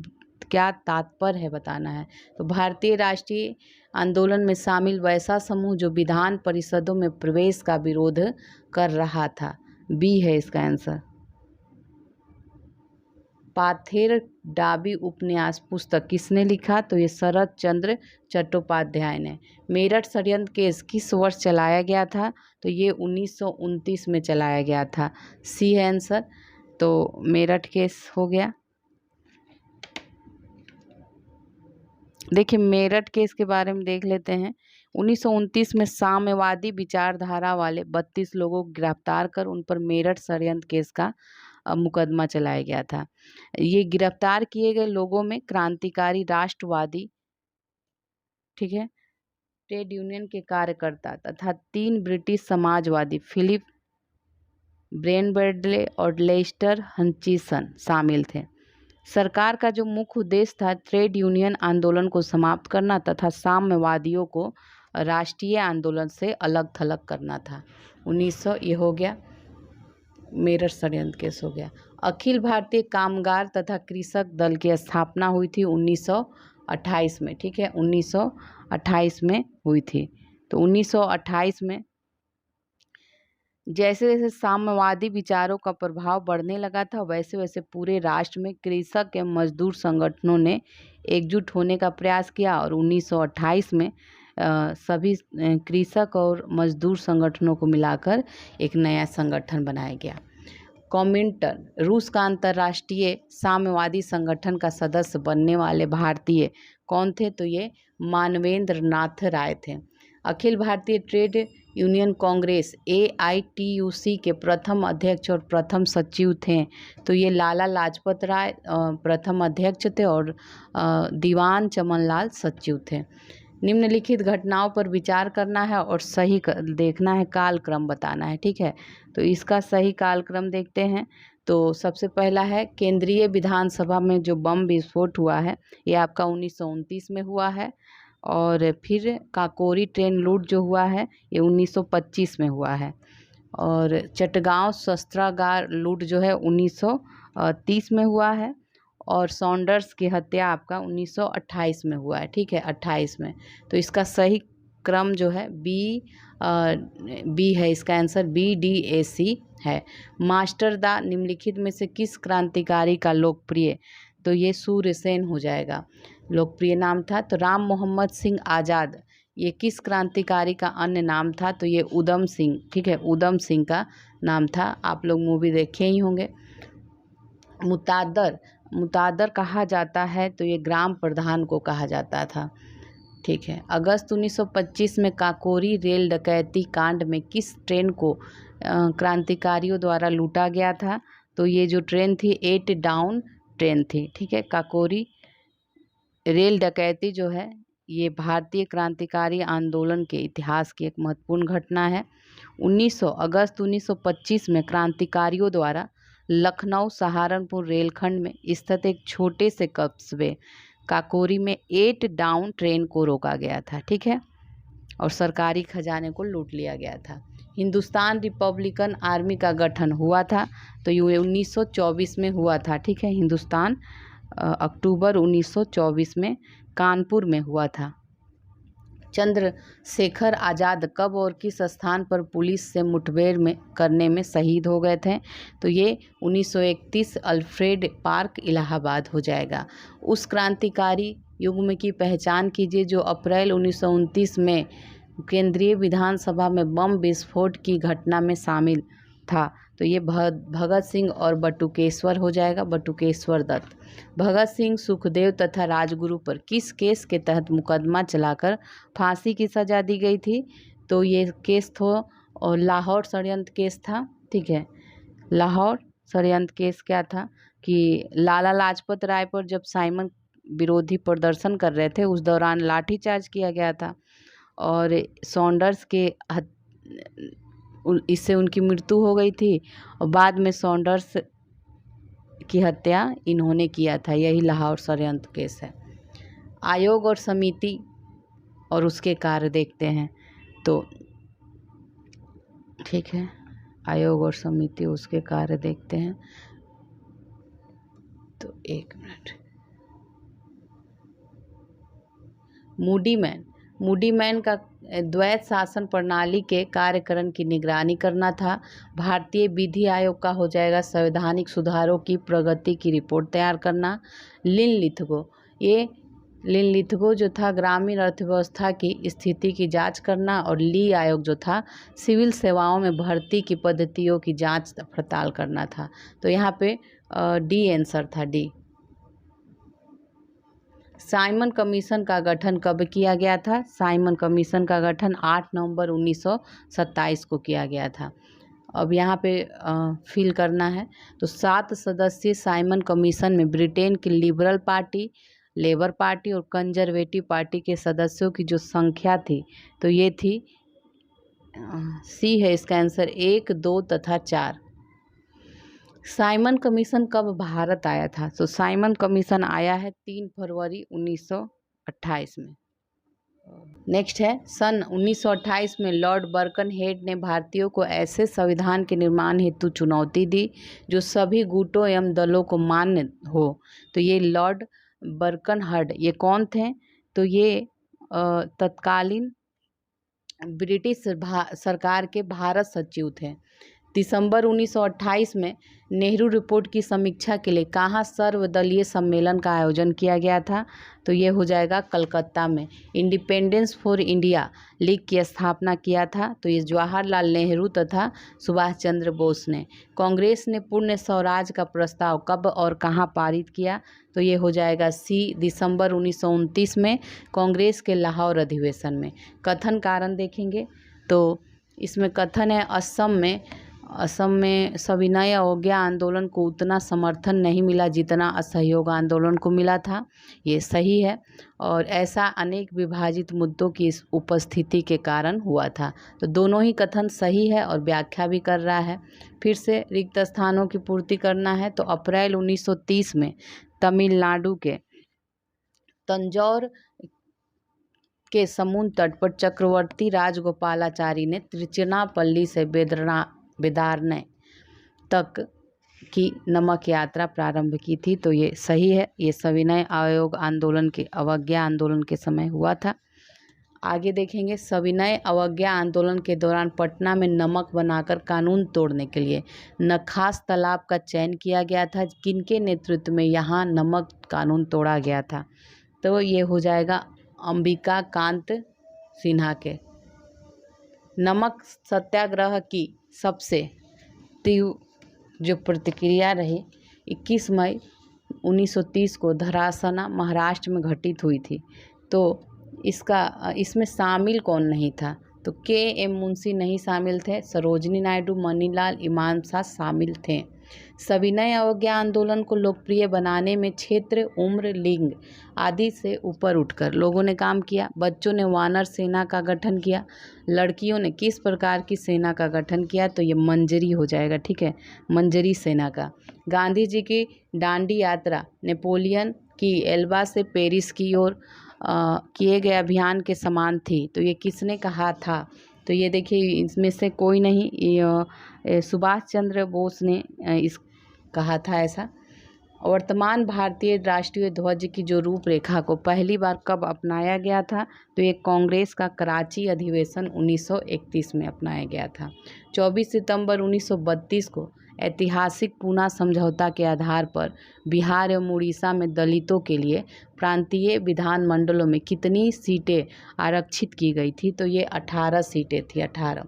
क्या तात्पर्य है बताना है। तो भारतीय राष्ट्रीय आंदोलन में शामिल वैसा समूह जो विधान परिषदों में प्रवेश का विरोध कर रहा था, बी है इसका आंसर। पाथेर डाबी उपन्यास पुस्तक किसने लिखा? तो ये शरत चंद्र चट्टोपाध्याय ने। मेरठ षड्यंत्र केस किस वर्ष चलाया गया था? तो ये 1929 में चलाया गया था, सी है आंसर। तो मेरठ केस हो गया। देखिए मेरठ केस के बारे में देख लेते हैं। 1929 में साम्यवादी विचारधारा वाले 32 लोगों को गिरफ्तार कर उन पर मेरठ षड्यंत्र केस का मुकदमा चलाया गया था। ये गिरफ्तार किए गए लोगों में क्रांतिकारी राष्ट्रवादी, ठीक है, ट्रेड यूनियन के कार्यकर्ता तथा 3 ब्रिटिश समाजवादी फिलिप ब्रेनबर्डले और लेस्टर हंचिसन शामिल थे। सरकार का जो मुख्य उद्देश्य था ट्रेड यूनियन आंदोलन को समाप्त करना तथा साम्यवादियों को राष्ट्रीय आंदोलन से अलग थलग करना था। 1900 ये हो गया, मेरठ षड्यंत्र केस हो गया। अखिल भारतीय कामगार तथा कृषक दल की स्थापना हुई थी 1928 में, ठीक है, 1928 में हुई थी। तो 1928 में जैसे जैसे साम्यवादी विचारों का प्रभाव बढ़ने लगा था वैसे वैसे पूरे राष्ट्र में कृषक एवं मजदूर संगठनों ने एकजुट होने का प्रयास किया और 1928 में सभी कृषक और मजदूर संगठनों को मिलाकर एक नया संगठन बनाया गया। कॉमिंटर्न रूस का अंतर्राष्ट्रीय साम्यवादी संगठन का सदस्य बनने वाले भारतीय कौन थे? तो ये मानवेंद्र नाथ राय थे। Akhil Bharatiya trade union Congress AITUC के प्रथम अध्यक्ष और प्रथम सचिव थे, तो ये लाला लाजपत राय प्रथम अध्यक्ष थे और दीवान चमनलाल सचिव थे। निम्नलिखित घटनाओं पर विचार करना है और सही देखना है, कालक्रम बताना है, ठीक है। तो इसका सही कालक्रम देखते हैं। तो सबसे पहला है केंद्रीय विधानसभा में जो बम विस्फोट हुआ है ये आपका 1929 में हुआ है, और फिर काकोरी ट्रेन लूट जो हुआ है ये 1925 में हुआ है, और चटगांव शस्त्रागार लूट जो है 1930 में हुआ है, और सॉन्डर्स की हत्या आपका 1928 में हुआ है। ठीक है, 28 में। तो इसका सही क्रम जो है बी है, इसका आंसर BDAC है। मास्टर दा निम्नलिखित में से किस क्रांतिकारी का लोकप्रिय, तो ये सूर्यसेन हो जाएगा। लोकप्रिय नाम था। तो राम मोहम्मद सिंह आज़ाद, ये किस क्रांतिकारी का अन्य नाम था, तो ये उधम सिंह। ठीक है, उधम सिंह का नाम था। आप लोग मूवी देखे ही होंगे। मुतादर कहा जाता है, तो ये ग्राम प्रधान को कहा जाता था। ठीक है। अगस्त 1925 में काकोरी रेल डकैती कांड में किस ट्रेन को क्रांतिकारियों द्वारा लूटा गया था, तो ये जो ट्रेन थी 8 डाउन ट्रेन थी। ठीक है, काकोरी रेल डकैती जो है ये भारतीय क्रांतिकारी आंदोलन के इतिहास की एक महत्वपूर्ण घटना है। अगस्त 1925 में क्रांतिकारियों द्वारा लखनऊ सहारनपुर रेलखंड में स्थित एक छोटे से कस्बे काकोरी में 8 डाउन ट्रेन को रोका गया था। ठीक है, और सरकारी खजाने को लूट लिया गया था। हिंदुस्तान रिपब्लिकन आर्मी का गठन हुआ था, तो ये 1924 में हुआ था। ठीक है, हिंदुस्तान अक्टूबर 1924 में कानपुर में हुआ था। चंद्रशेखर आज़ाद कब और किस स्थान पर पुलिस से मुठभेड़ में करने में शहीद हो गए थे, तो ये 1931 अल्फ्रेड पार्क इलाहाबाद हो जाएगा। उस क्रांतिकारी युग की पहचान कीजिए जो अप्रैल 1929 में केंद्रीय विधानसभा में बम विस्फोट की घटना में शामिल था, तो ये भगत सिंह और बटुकेश्वर हो जाएगा, बटुकेश्वर दत्त। भगत सिंह, सुखदेव तथा राजगुरु पर किस केस के तहत मुकदमा चलाकर फांसी की सजा दी गई थी, तो ये केस तो और लाहौर षड्यंत्र केस था। ठीक है, लाहौर षड्यंत्र केस क्या था कि लाला लाजपत राय पर जब साइमन विरोधी प्रदर्शन कर रहे थे उस दौरान लाठीचार्ज किया गया था, और सॉन्डर्स के इससे उनकी मृत्यु हो गई थी, और बाद में सॉन्डर्स की हत्या इन्होंने किया था। यही लाहौर षड्यंत्र केस है। आयोग और समिति और उसके कार्य देखते हैं, तो ठीक है, आयोग और समिति उसके कार्य देखते हैं। तो एक मिनट। मूडी मैन का द्वैत शासन प्रणाली के कार्यक्रम की निगरानी करना था। भारतीय विधि आयोग का हो जाएगा संवैधानिक सुधारों की प्रगति की रिपोर्ट तैयार करना। लिनलिथगो जो था ग्रामीण अर्थव्यवस्था की स्थिति की जांच करना, और ली आयोग जो था सिविल सेवाओं में भर्ती की पद्धतियों की जांच पड़ताल करना था। तो यहाँ पे डी आंसर था, डी। साइमन कमीशन का गठन कब किया गया था, साइमन कमीशन का गठन 8 नवंबर 1927 को किया गया था। अब यहाँ पे फिल करना है। तो 7 सदस्यीय साइमन कमीशन में ब्रिटेन की लिबरल पार्टी, लेबर पार्टी और कंजर्वेटिव पार्टी के सदस्यों की जो संख्या थी, तो ये थी सी है इसका आंसर 1, 2 तथा 4। साइमन कमीशन कब भारत आया था, तो साइमन कमीशन आया है 3 फरवरी 1928 में। नेक्स्ट है, सन 1928 में लॉर्ड बर्कनहेड ने भारतीयों को ऐसे संविधान के निर्माण हेतु चुनौती दी जो सभी गुटों एवं दलों को मान्य हो। तो ये लॉर्ड बर्कनहेड ये कौन थे, तो ये तत्कालीन ब्रिटिश सरकार के भारत सचिव थे। दिसंबर 1928 में नेहरू रिपोर्ट की समीक्षा के लिए कहाँ सर्वदलीय सम्मेलन का आयोजन किया गया था, तो ये हो जाएगा कलकत्ता में। इंडिपेंडेंस फॉर इंडिया लीग की स्थापना किया था, तो ये जवाहरलाल नेहरू तथा सुभाष चंद्र बोस ने। कांग्रेस ने पूर्ण स्वराज का प्रस्ताव कब और कहाँ पारित किया, तो ये हो जाएगा सी, दिसंबर 1929 में कांग्रेस के लाहौर अधिवेशन में। कथन कारण देखेंगे तो इसमें कथन है, असम में सविनय अवज्ञा आंदोलन को उतना समर्थन नहीं मिला जितना असहयोग आंदोलन को मिला था। ये सही है, और ऐसा अनेक विभाजित मुद्दों की इस उपस्थिति के कारण हुआ था। तो दोनों ही कथन सही है और व्याख्या भी कर रहा है। फिर से रिक्त स्थानों की पूर्ति करना है। तो अप्रैल 1930 में तमिलनाडु के तंजौर के समुद्र तट पर चक्रवर्ती राजगोपालाचारी ने त्रिचुनापल्ली से बेदारण्य तक की नमक यात्रा प्रारंभ की थी। तो ये सही है, ये सविनय आयोग आंदोलन के अवज्ञा आंदोलन के समय हुआ था। आगे देखेंगे, सविनय अवज्ञा आंदोलन के दौरान पटना में नमक बनाकर कानून तोड़ने के लिए नखास तालाब का चयन किया गया था। किनके नेतृत्व में यहाँ नमक कानून तोड़ा गया था? तो ये हो जाएगा अंबिका कांत सिन्हा के। नमक सत्याग्रह की सबसे तीव्र जो प्रतिक्रिया रही 21 मई 1930 को धरासना महाराष्ट्र में घटित हुई थी। तो इसमें शामिल कौन नहीं था? तो के.एम. मुंशी नहीं शामिल थे, सरोजिनी नायडू, मनीलाल, इमाम शाह शामिल थे। सविनय अवज्ञा आंदोलन को लोकप्रिय बनाने में क्षेत्र, उम्र, लिंग आदि से ऊपर उठकर लोगों ने काम किया। बच्चों ने वानर सेना का गठन किया। लड़कियों ने किस प्रकार की सेना का गठन किया? तो ये मंजरी हो जाएगा, ठीक है, मंजरी सेना का। गांधी जी की दांडी यात्रा नेपोलियन की एल्बा से पेरिस की ओर किए गए अभियान के समान थी। तो ये किसने कहा था? तो ये देखिए, इसमें से कोई नहीं, सुभाष चंद्र बोस ने इस कहा था ऐसा। वर्तमान भारतीय राष्ट्रीय ध्वज की जो रूपरेखा को पहली बार कब अपनाया गया था? तो ये कांग्रेस का कराची अधिवेशन 1931 में अपनाया गया था। 24 सितंबर 1932 को ऐतिहासिक पूना समझौता के आधार पर बिहार एवं उड़ीसा में दलितों के लिए प्रांतीय विधानमंडलों में कितनी सीटें आरक्षित की गई थी? तो ये 18 सीटें थी, 18।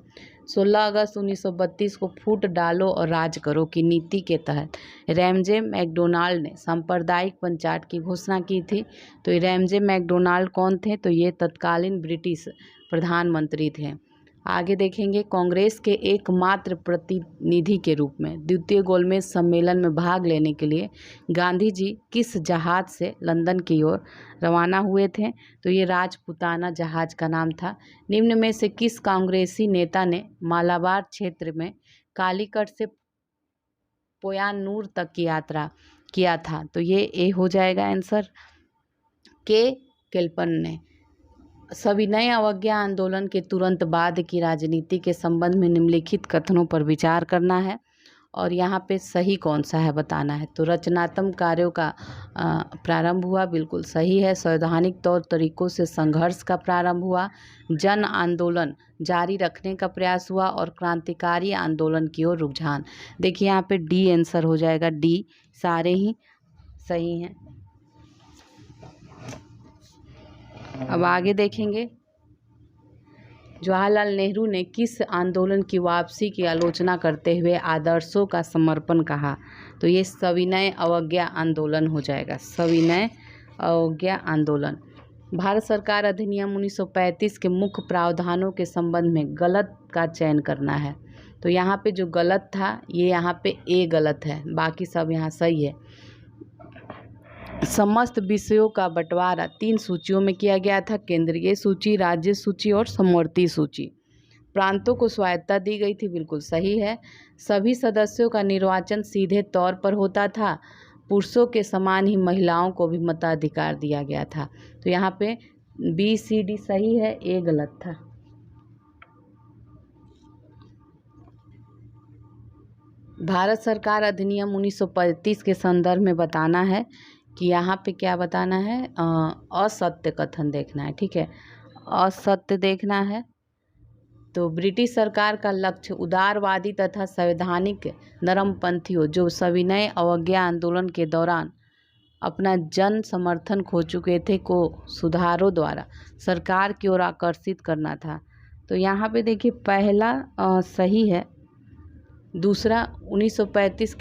16 अगस्त 1932 को फूट डालो और राज करो की नीति के तहत रैमजे मैकडोनाल्ड ने सांप्रदायिक पंचायत की घोषणा की थी। तो ये रैमजे मैकडोनाल्ड कौन थे? तो ये तत्कालीन ब्रिटिश प्रधानमंत्री थे। आगे देखेंगे, कांग्रेस के एकमात्र प्रतिनिधि के रूप में द्वितीय गोलमेज सम्मेलन में भाग लेने के लिए गांधी जी किस जहाज से लंदन की ओर रवाना हुए थे? तो ये राजपुताना जहाज का नाम था। निम्न में से किस कांग्रेसी नेता ने मालाबार क्षेत्र में कालीकट से पोयानूर तक की यात्रा किया था? तो ये ए हो जाएगा आंसर, के केल्पन ने। सविनय अवज्ञा आंदोलन के तुरंत बाद की राजनीति के संबंध में निम्नलिखित कथनों पर विचार करना है और यहाँ पे सही कौन सा है बताना है। तो रचनात्मक कार्यों का प्रारंभ हुआ, बिल्कुल सही है। संवैधानिक तौर तरीकों से संघर्ष का प्रारंभ हुआ, जन आंदोलन जारी रखने का प्रयास हुआ और क्रांतिकारी आंदोलन की ओर रुझान। देखिए यहाँ पे डी आंसर हो जाएगा, डी, सारे ही सही हैं। अब आगे देखेंगे, जवाहरलाल नेहरू ने किस आंदोलन की वापसी की आलोचना करते हुए आदर्शों का समर्पण कहा? तो ये सविनय अवज्ञा आंदोलन हो जाएगा, सविनय अवज्ञा आंदोलन। भारत सरकार अधिनियम 1935 के मुख्य प्रावधानों के संबंध में गलत का चयन करना है। तो यहाँ पे जो गलत था ये यहाँ पे ए गलत है, बाकी सब यहाँ सही है। समस्त विषयों का बंटवारा 3 सूचियों में किया गया था, केंद्रीय सूची, राज्य सूची और समवर्ती सूची। प्रांतों को स्वायत्तता दी गई थी, बिल्कुल सही है। सभी सदस्यों का निर्वाचन सीधे तौर पर होता था, पुरुषों के समान ही महिलाओं को भी मताधिकार दिया गया था। तो यहाँ पे बी सी डी सही है, ए गलत था। भारत सरकार अधिनियम 1935 के संदर्भ में बताना है कि यहाँ पे क्या बताना है, असत्य कथन देखना है, ठीक है, असत्य देखना है। तो ब्रिटिश सरकार का लक्ष्य उदारवादी तथा संवैधानिक नरमपंथियों जो सविनय अवज्ञा आंदोलन के दौरान अपना जन समर्थन खो चुके थे को सुधारों द्वारा सरकार की ओर आकर्षित करना था। तो यहाँ पे देखिए पहला सही है। दूसरा 1935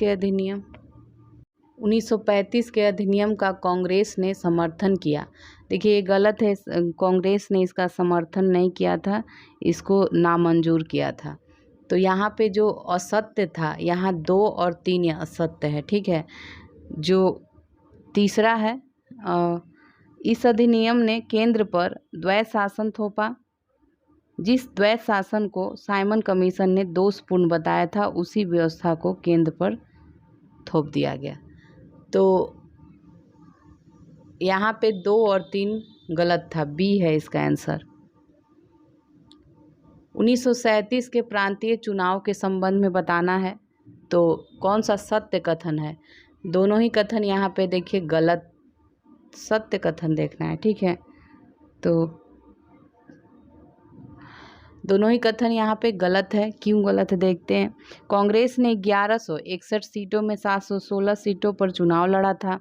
के अधिनियम का कांग्रेस ने समर्थन किया। देखिए ये गलत है, कांग्रेस ने इसका समर्थन नहीं किया था, इसको नामंजूर किया था। तो यहाँ पे जो असत्य था, यहाँ 2 और 3 असत्य है, ठीक है। जो तीसरा है, इस अधिनियम ने केंद्र पर द्वैत शासन थोपा। जिस द्वैत शासन को साइमन कमीशन ने दोषपूर्ण बताया था उसी व्यवस्था को केंद्र पर थोप दिया गया। तो यहाँ पे 2 और 3 गलत था, बी है इसका आंसर। 1937 के प्रांतीय चुनाव के संबंध में बताना है। तो कौन सा सत्य कथन है? दोनों ही कथन यहाँ पे देखिए गलत सत्य कथन देखना है, ठीक है। तो दोनों ही कथन यहाँ पे गलत है। क्यों गलत है देखते हैं। कांग्रेस ने 1161 सीटों में 716 सीटों पर चुनाव लड़ा था।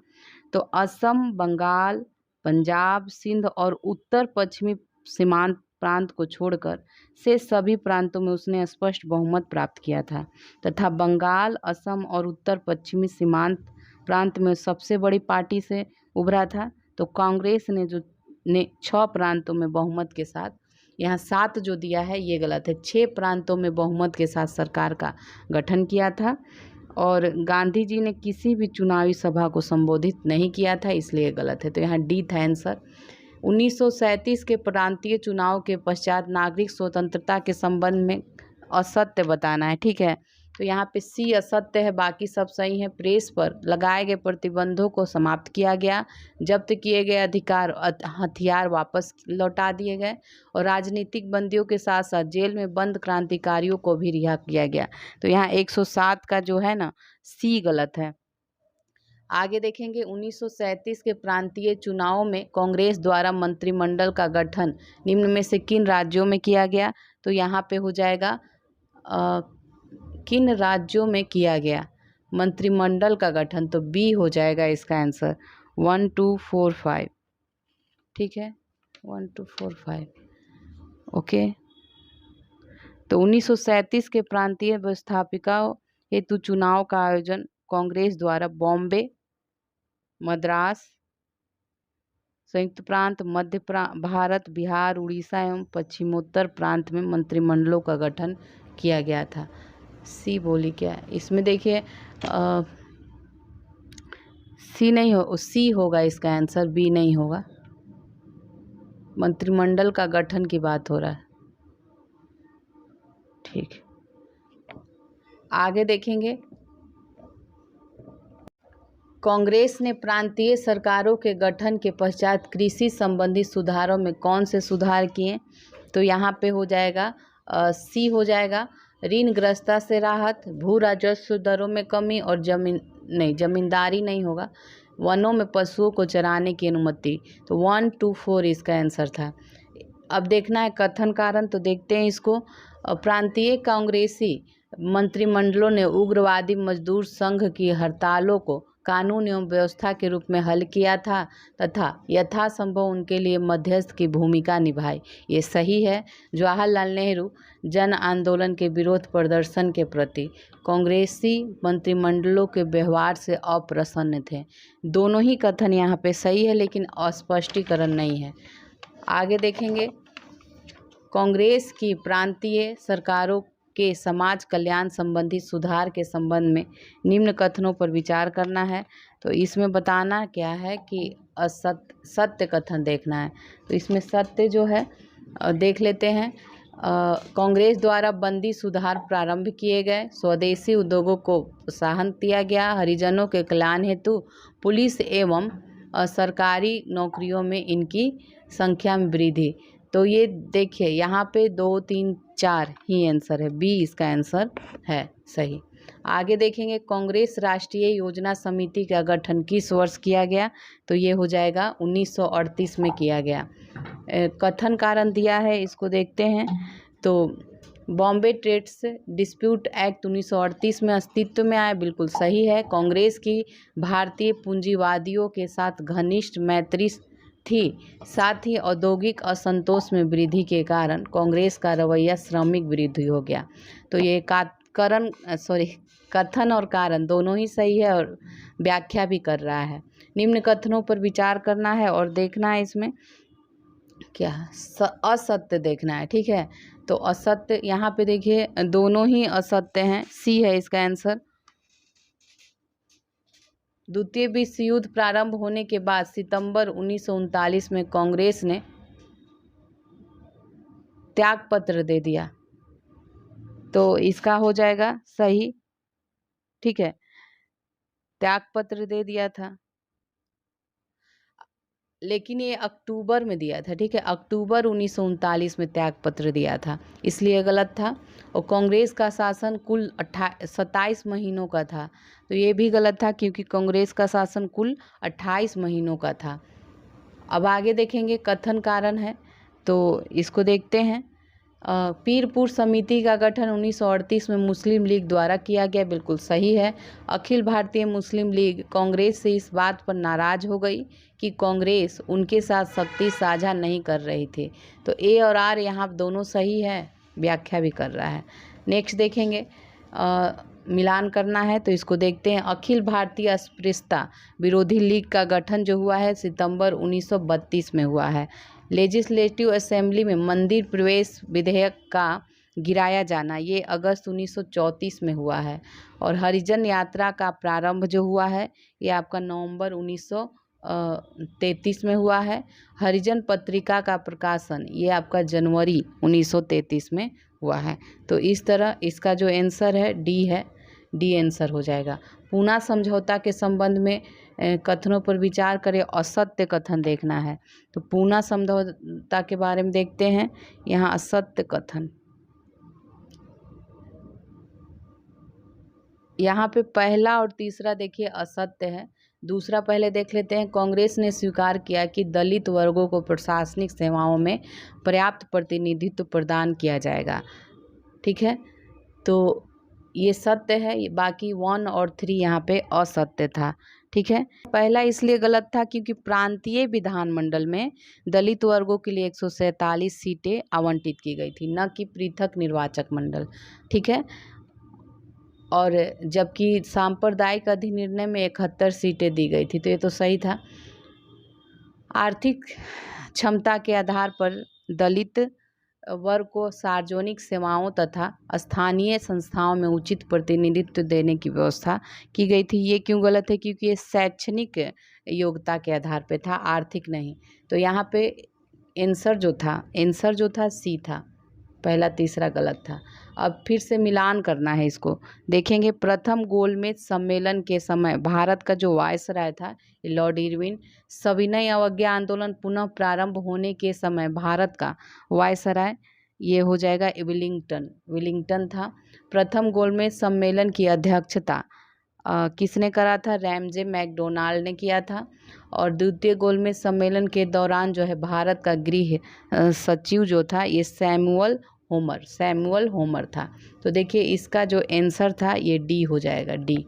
तो असम, बंगाल, पंजाब, सिंध और उत्तर पश्चिमी सीमांत प्रांत को छोड़कर से सभी प्रांतों में उसने स्पष्ट बहुमत प्राप्त किया था तथा बंगाल, असम और उत्तर पश्चिमी सीमांत प्रांत में सबसे बड़ी पार्टी से उभरा था। तो कांग्रेस ने 6 प्रांतों में बहुमत के साथ, यहाँ 7 जो दिया है ये गलत है, 6 प्रांतों में बहुमत के साथ सरकार का गठन किया था। और गांधी जी ने किसी भी चुनावी सभा को संबोधित नहीं किया था, इसलिए गलत है। तो यहाँ डी था आंसर। 1937 के प्रांतीय चुनाव के पश्चात नागरिक स्वतंत्रता के संबंध में असत्य बताना है, ठीक है। तो यहाँ पे सी असत्य है, बाकी सब सही है। प्रेस पर लगाए गए प्रतिबंधों को समाप्त किया गया, जब्त किए गए अधिकार हथियार वापस लौटा दिए गए और राजनीतिक बंदियों के साथ साथ जेल में बंद क्रांतिकारियों को भी रिहा किया गया। तो यहाँ 107 का जो है ना सी गलत है। आगे देखेंगे 1937 के प्रांतीय चुनावों में कांग्रेस द्वारा मंत्रिमंडल का गठन निम्न में से किन राज्यों में किया गया? तो यहाँ पे हो जाएगा किन राज्यों में किया गया मंत्रिमंडल का गठन? तो बी हो जाएगा इसका आंसर 1 2 4 5, ठीक है 1 2 4 5। ओके, तो 1937 के प्रांतीय व्यवस्थापिका हेतु चुनाव का आयोजन कांग्रेस द्वारा बॉम्बे, मद्रास, संयुक्त प्रांत, मध्य भारत, बिहार, उड़ीसा एवं पश्चिमोत्तर प्रांत में मंत्रिमंडलों का गठन किया गया था। सी बोली क्या? इसमें देखिए सी नहीं हो, सी होगा इसका आंसर, बी नहीं होगा। मंत्रिमंडल का गठन की बात हो रहा है, ठीक। आगे देखेंगे कांग्रेस ने प्रांतीय सरकारों के गठन के पश्चात कृषि संबंधी सुधारों में कौन से सुधार किए? तो यहाँ पे हो जाएगा सी हो जाएगा, ऋणग्रस्तता से राहत, भू राजस्व दरों में कमी और जमींदारी नहीं होगा, वनों में पशुओं को चराने की अनुमति। तो 1 2 4 इसका आंसर था। अब देखना है कथन कारण, तो देखते हैं इसको। प्रांतीय कांग्रेसी मंत्रिमंडलों ने उग्रवादी मजदूर संघ की हड़तालों को कानून एवं व्यवस्था के रूप में हल किया था तथा यथासंभव उनके लिए मध्यस्थ की भूमिका निभाई। ये सही है। जवाहरलाल नेहरू जन आंदोलन के विरोध प्रदर्शन के प्रति कांग्रेसी मंत्रिमंडलों के व्यवहार से अप्रसन्न थे। दोनों ही कथन यहाँ पे सही है, लेकिन अस्पष्टीकरण नहीं है। आगे देखेंगे कांग्रेस की प्रांतीय सरकारों के समाज कल्याण संबंधी सुधार के संबंध में निम्न कथनों पर विचार करना है। तो इसमें बताना क्या है कि सत्य कथन देखना है। तो इसमें सत्य जो है देख लेते हैं। कांग्रेस द्वारा बंदी सुधार प्रारंभ किए गए, स्वदेशी उद्योगों को प्रोत्साहन दिया गया, हरिजनों के कल्याण हेतु पुलिस एवं सरकारी नौकरियों में इनकी संख्या में वृद्धि। तो ये देखिए यहाँ पे 2 3 4 ही आंसर है, बी इसका आंसर है सही। आगे देखेंगे कांग्रेस राष्ट्रीय योजना समिति का गठन किस वर्ष किया गया? तो ये हो जाएगा 1938 में किया गया। कथन कारण दिया है, इसको देखते हैं। तो बॉम्बे ट्रेड्स डिस्प्यूट एक्ट 1938 में अस्तित्व में आया, बिल्कुल सही है। कांग्रेस की भारतीय पूंजीवादियों के साथ घनिष्ठ मैत्री थी, साथ ही औद्योगिक असंतोष में वृद्धि के कारण कांग्रेस का रवैया श्रमिक विरोधी हो गया। तो ये कथन और कारण दोनों ही सही है और व्याख्या भी कर रहा है। निम्न कथनों पर विचार करना है और देखना है इसमें क्या असत्य देखना है, ठीक है। तो असत्य यहाँ पे देखिए दोनों ही असत्य हैं, सी है इसका आंसर। द्वितीय विश्व युद्ध प्रारंभ होने के बाद सितंबर 1939 में कांग्रेस ने त्यागपत्र दे दिया। तो इसका हो जाएगा सही, ठीक है, त्यागपत्र दे दिया था। लेकिन ये अक्टूबर में दिया था, ठीक है, अक्टूबर 1939 में त्यागपत्र दिया था, इसलिए गलत था। और कांग्रेस का शासन कुल 27 महीनों का था, तो ये भी गलत था क्योंकि कांग्रेस का शासन कुल 28 महीनों का था। अब आगे देखेंगे कथन कारण है, तो इसको देखते हैं। पीरपुर समिति का गठन 1938 में मुस्लिम लीग द्वारा किया गया, बिल्कुल सही है। अखिल भारतीय मुस्लिम लीग कांग्रेस से इस बात पर नाराज हो गई कि कांग्रेस उनके साथ शक्ति साझा नहीं कर रही थी, तो ए और आर यहाँ दोनों सही है, व्याख्या भी कर रहा है। नेक्स्ट देखेंगे, मिलान करना है, तो इसको देखते हैं। अखिल भारतीय अस्पृश्यता विरोधी लीग का गठन जो हुआ है सितंबर 1932 में हुआ है। लेजिस्लेटिव असेंबली में मंदिर प्रवेश विधेयक का गिराया जाना, ये अगस्त 1934 में हुआ है। और हरिजन यात्रा का प्रारंभ जो हुआ है ये आपका नवंबर 1933 में हुआ है। हरिजन पत्रिका का प्रकाशन ये आपका जनवरी 1933 में हुआ है। तो इस तरह इसका जो आंसर है डी है, डी आंसर हो जाएगा। पूना समझौता के संबंध में कथनों पर विचार करें, असत्य कथन देखना है। तो पूना समझौता के बारे में देखते हैं, यहाँ असत्य कथन, यहाँ पे पहला और तीसरा देखिए असत्य है। दूसरा पहले देख लेते हैं। कांग्रेस ने स्वीकार किया कि दलित वर्गों को प्रशासनिक सेवाओं में पर्याप्त प्रतिनिधित्व प्रदान किया जाएगा, ठीक है, तो ये सत्य है। बाकी 1 और 3 यहाँ पे असत्य था, ठीक है। पहला इसलिए गलत था क्योंकि प्रांतीय विधानमंडल में दलित वर्गों के लिए 147 सीटें आवंटित की गई थी, न कि पृथक निर्वाचक मंडल, ठीक है। और जबकि सांप्रदायिक अधिनिर्णय में 71 सीटें दी गई थी, तो ये तो सही था। आर्थिक क्षमता के आधार पर दलित वर्ग को सार्वजनिक सेवाओं तथा स्थानीय संस्थाओं में उचित प्रतिनिधित्व देने की व्यवस्था की गई थी। ये क्यों गलत है? क्योंकि ये शैक्षणिक योग्यता के आधार पे था, आर्थिक नहीं। तो यहाँ पे आंसर जो था सी था, पहला तीसरा गलत था। अब फिर से मिलान करना है, इसको देखेंगे। प्रथम गोलमेज सम्मेलन के समय भारत का जो वायसराय था लॉर्ड इरविन, सविनय अवज्ञा आंदोलन पुनः प्रारंभ होने के समय भारत का वायसराय ये हो जाएगा विलिंगटन था। प्रथम गोलमेज सम्मेलन की अध्यक्षता किसने करा था? रैमजे मैकडोनाल्ड ने किया था। और द्वितीय गोलमेज सम्मेलन के दौरान जो है भारत का गृह सचिव जो था ये सैमुअल होमर था। तो देखिए इसका जो आंसर था ये डी हो जाएगा, डी।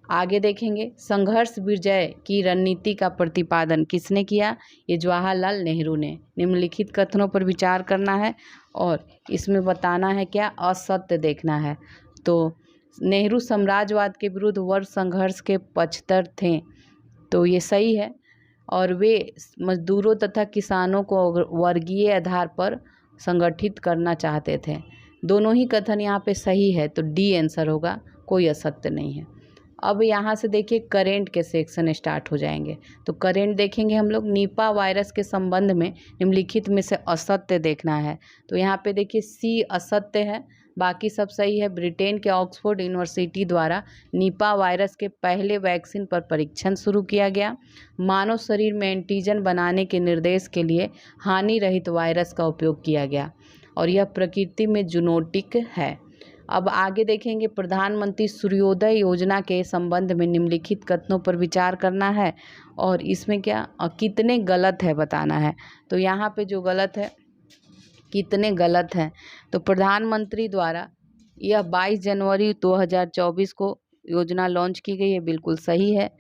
आगे देखेंगे, संघर्ष विजय की रणनीति का प्रतिपादन किसने किया? ये जवाहरलाल नेहरू ने। निम्नलिखित कथनों पर विचार करना है और इसमें बताना है क्या, असत्य देखना है। तो नेहरू साम्राज्यवाद के विरुद्ध वर्ग संघर्ष के पक्षधर थे, तो ये सही है। और वे मजदूरों तथा किसानों को वर्गीय आधार पर संगठित करना चाहते थे। दोनों ही कथन यहाँ पे सही है, तो डी आंसर होगा, कोई असत्य नहीं है। अब यहाँ से देखिए करेंट के सेक्शन स्टार्ट हो जाएंगे। तो करेंट देखेंगे हम लोग। निपा वायरस के संबंध में निम्नलिखित में से असत्य देखना है। तो यहाँ पे देखिए सी असत्य है, बाकी सब सही है। ब्रिटेन के ऑक्सफोर्ड यूनिवर्सिटी द्वारा निपा वायरस के पहले वैक्सीन पर परीक्षण शुरू किया गया। मानव शरीर में एंटीजन बनाने के निर्देश के लिए हानि रहित वायरस का उपयोग किया गया और यह प्रकृति में जूनोटिक है। अब आगे देखेंगे, प्रधानमंत्री सूर्योदय योजना के संबंध में निम्नलिखित कथनों पर विचार करना है और इसमें क्या कितने गलत है बताना है। तो यहाँ पे जो गलत है, कितने गलत हैं, तो प्रधानमंत्री द्वारा यह 22 जनवरी 2024 को योजना लॉन्च की गई है, बिल्कुल सही है।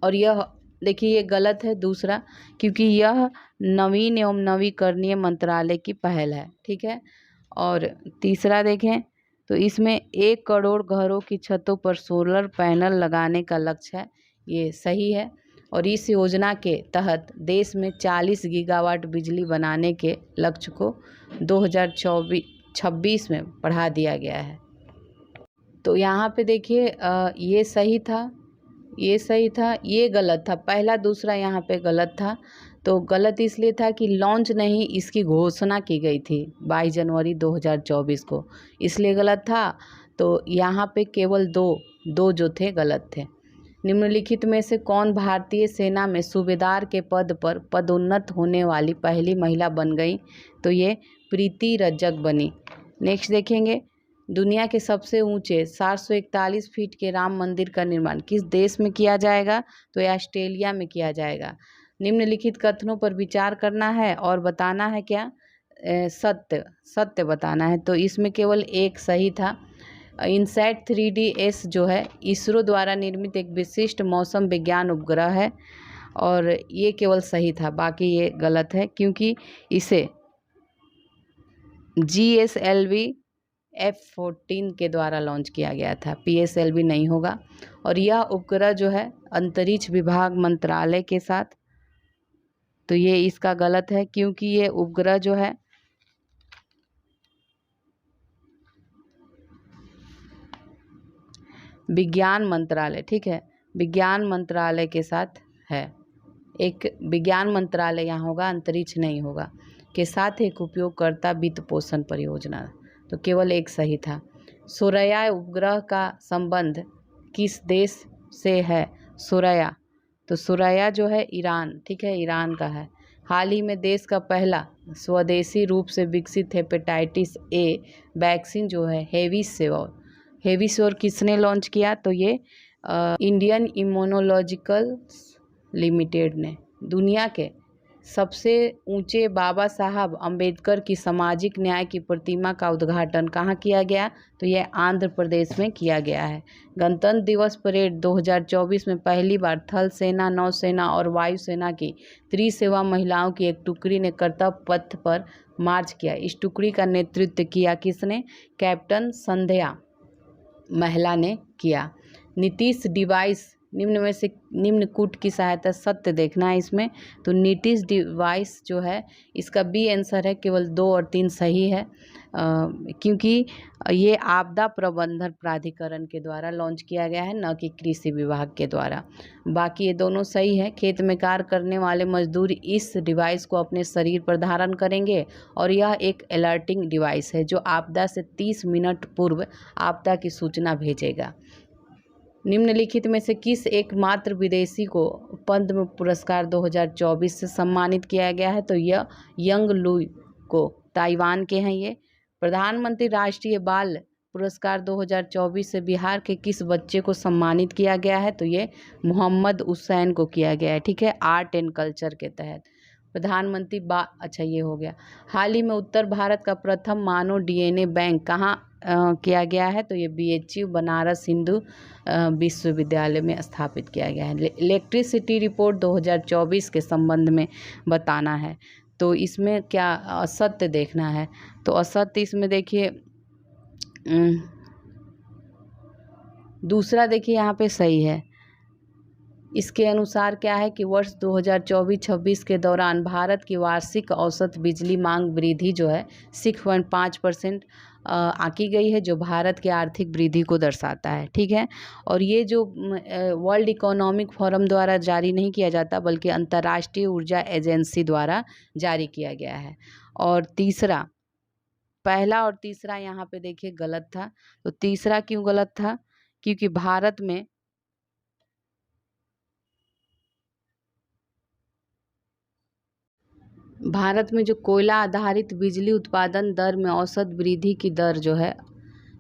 और यह देखिए ये गलत है दूसरा, क्योंकि यह नवीन एवं नवीकरणीय मंत्रालय की पहल है, ठीक है। और तीसरा देखें तो इसमें 1 करोड़ घरों की छतों पर सोलर पैनल लगाने का लक्ष्य है, ये सही है। और इस योजना के तहत देश में 40 गीगावाट बिजली बनाने के लक्ष्य को 2026 में बढ़ा दिया गया है। तो यहाँ पे देखिए ये सही था, ये गलत था, पहला दूसरा यहाँ पे गलत था। तो गलत इसलिए था कि लॉन्च नहीं, इसकी घोषणा की गई थी 22 जनवरी 2024 को, इसलिए गलत था। तो यहाँ पे केवल दो जो थे गलत थे। निम्नलिखित में से कौन भारतीय सेना में सूबेदार के पद पर पदोन्नत होने वाली पहली महिला बन गई? तो ये प्रीति रज्जक बनी। नेक्स्ट देखेंगे, दुनिया के सबसे ऊंचे 741 फीट के राम मंदिर का निर्माण किस देश में किया जाएगा? तो यह ऑस्ट्रेलिया में किया जाएगा। निम्नलिखित कथनों पर विचार करना है और बताना है क्या? सत्य बताना है। तो इसमें केवल एक सही था। इनसैट 3DS जो है इसरो द्वारा निर्मित एक विशिष्ट मौसम विज्ञान उपग्रह है और ये केवल सही था, बाकी ये गलत है क्योंकि इसे GSLV F-14 के द्वारा लॉन्च किया गया था, PSLV नहीं होगा। और यह उपग्रह जो है अंतरिक्ष विभाग मंत्रालय के साथ, तो ये इसका गलत है क्योंकि ये उपग्रह जो है विज्ञान मंत्रालय, ठीक है, विज्ञान मंत्रालय के साथ है। एक विज्ञान मंत्रालय यहाँ होगा, अंतरिक्ष नहीं होगा, के साथ एक उपयोगकर्ता वित्त पोषण परियोजना, तो केवल एक सही था। सुरैया उपग्रह का संबंध किस देश से है? सुरैया, तो सुरैया जो है ईरान, ठीक है, ईरान का है। हाल ही में देश का पहला स्वदेशी रूप से विकसित हेपेटाइटिस A वैक्सीन जो है हेविस्योर किसने लॉन्च किया? तो ये इंडियन इम्यूनोलॉजिकल लिमिटेड ने। दुनिया के सबसे ऊंचे बाबा साहब अंबेडकर की सामाजिक न्याय की प्रतिमा का उद्घाटन कहाँ किया गया? तो यह आंध्र प्रदेश में किया गया है। गणतंत्र दिवस परेड 2024 में पहली बार थल सेना, नौसेना और वायुसेना की त्रिसेवा महिलाओं की एक टुकड़ी ने कर्तव्य पथ पर मार्च किया। इस टुकड़ी का नेतृत्व किया किसने? कैप्टन संध्या महिला ने किया। नीतीश डिवाइस निम्न में से निम्न कूट की सहायता सत्य देखना है इसमें। तो नीतीश डिवाइस जो है इसका बी आंसर है, केवल 2 और 3 सही है क्योंकि ये आपदा प्रबंधन प्राधिकरण के द्वारा लॉन्च किया गया है, न कि कृषि विभाग के द्वारा। बाकी ये दोनों सही है। खेत में कार्य करने वाले मजदूर इस डिवाइस को अपने शरीर पर धारण करेंगे और यह एक अलर्टिंग डिवाइस है जो आपदा से 30 मिनट पूर्व आपदा की सूचना भेजेगा। निम्नलिखित में से किस एकमात्र विदेशी को पद्म पुरस्कार 2024 से सम्मानित किया गया है? तो यह यंग लुई को, ताइवान के हैं ये। प्रधानमंत्री राष्ट्रीय बाल पुरस्कार 2024 से बिहार के किस बच्चे को सम्मानित किया गया है? तो ये मोहम्मद हुसैन को किया गया है, ठीक है, आर्ट एंड कल्चर के तहत। प्रधानमंत्री अच्छा ये हो गया। हाल ही में उत्तर भारत का प्रथम मानव DNA बैंक कहाँ किया गया है? तो ये BHU बनारस हिंदू विश्वविद्यालय में स्थापित किया गया है। इलेक्ट्रिसिटी रिपोर्ट 2024 के संबंध में बताना है, तो इसमें क्या असत्य देखना है? तो असत्य इसमें देखिए दूसरा देखिए यहाँ पे सही है। इसके अनुसार क्या है कि वर्ष 2024-26 के दौरान भारत की वार्षिक औसत बिजली मांग वृद्धि जो है 6.5% आंकी गई है, जो भारत की आर्थिक वृद्धि को दर्शाता है, ठीक है। और ये जो वर्ल्ड इकोनॉमिक फोरम द्वारा जारी नहीं किया जाता बल्कि अंतर्राष्ट्रीय ऊर्जा एजेंसी द्वारा जारी किया गया है। और तीसरा, पहला और तीसरा यहाँ पे देखिए गलत था। तो तीसरा क्यों गलत था? क्योंकि भारत में जो कोयला आधारित बिजली उत्पादन दर में औसत वृद्धि की दर जो है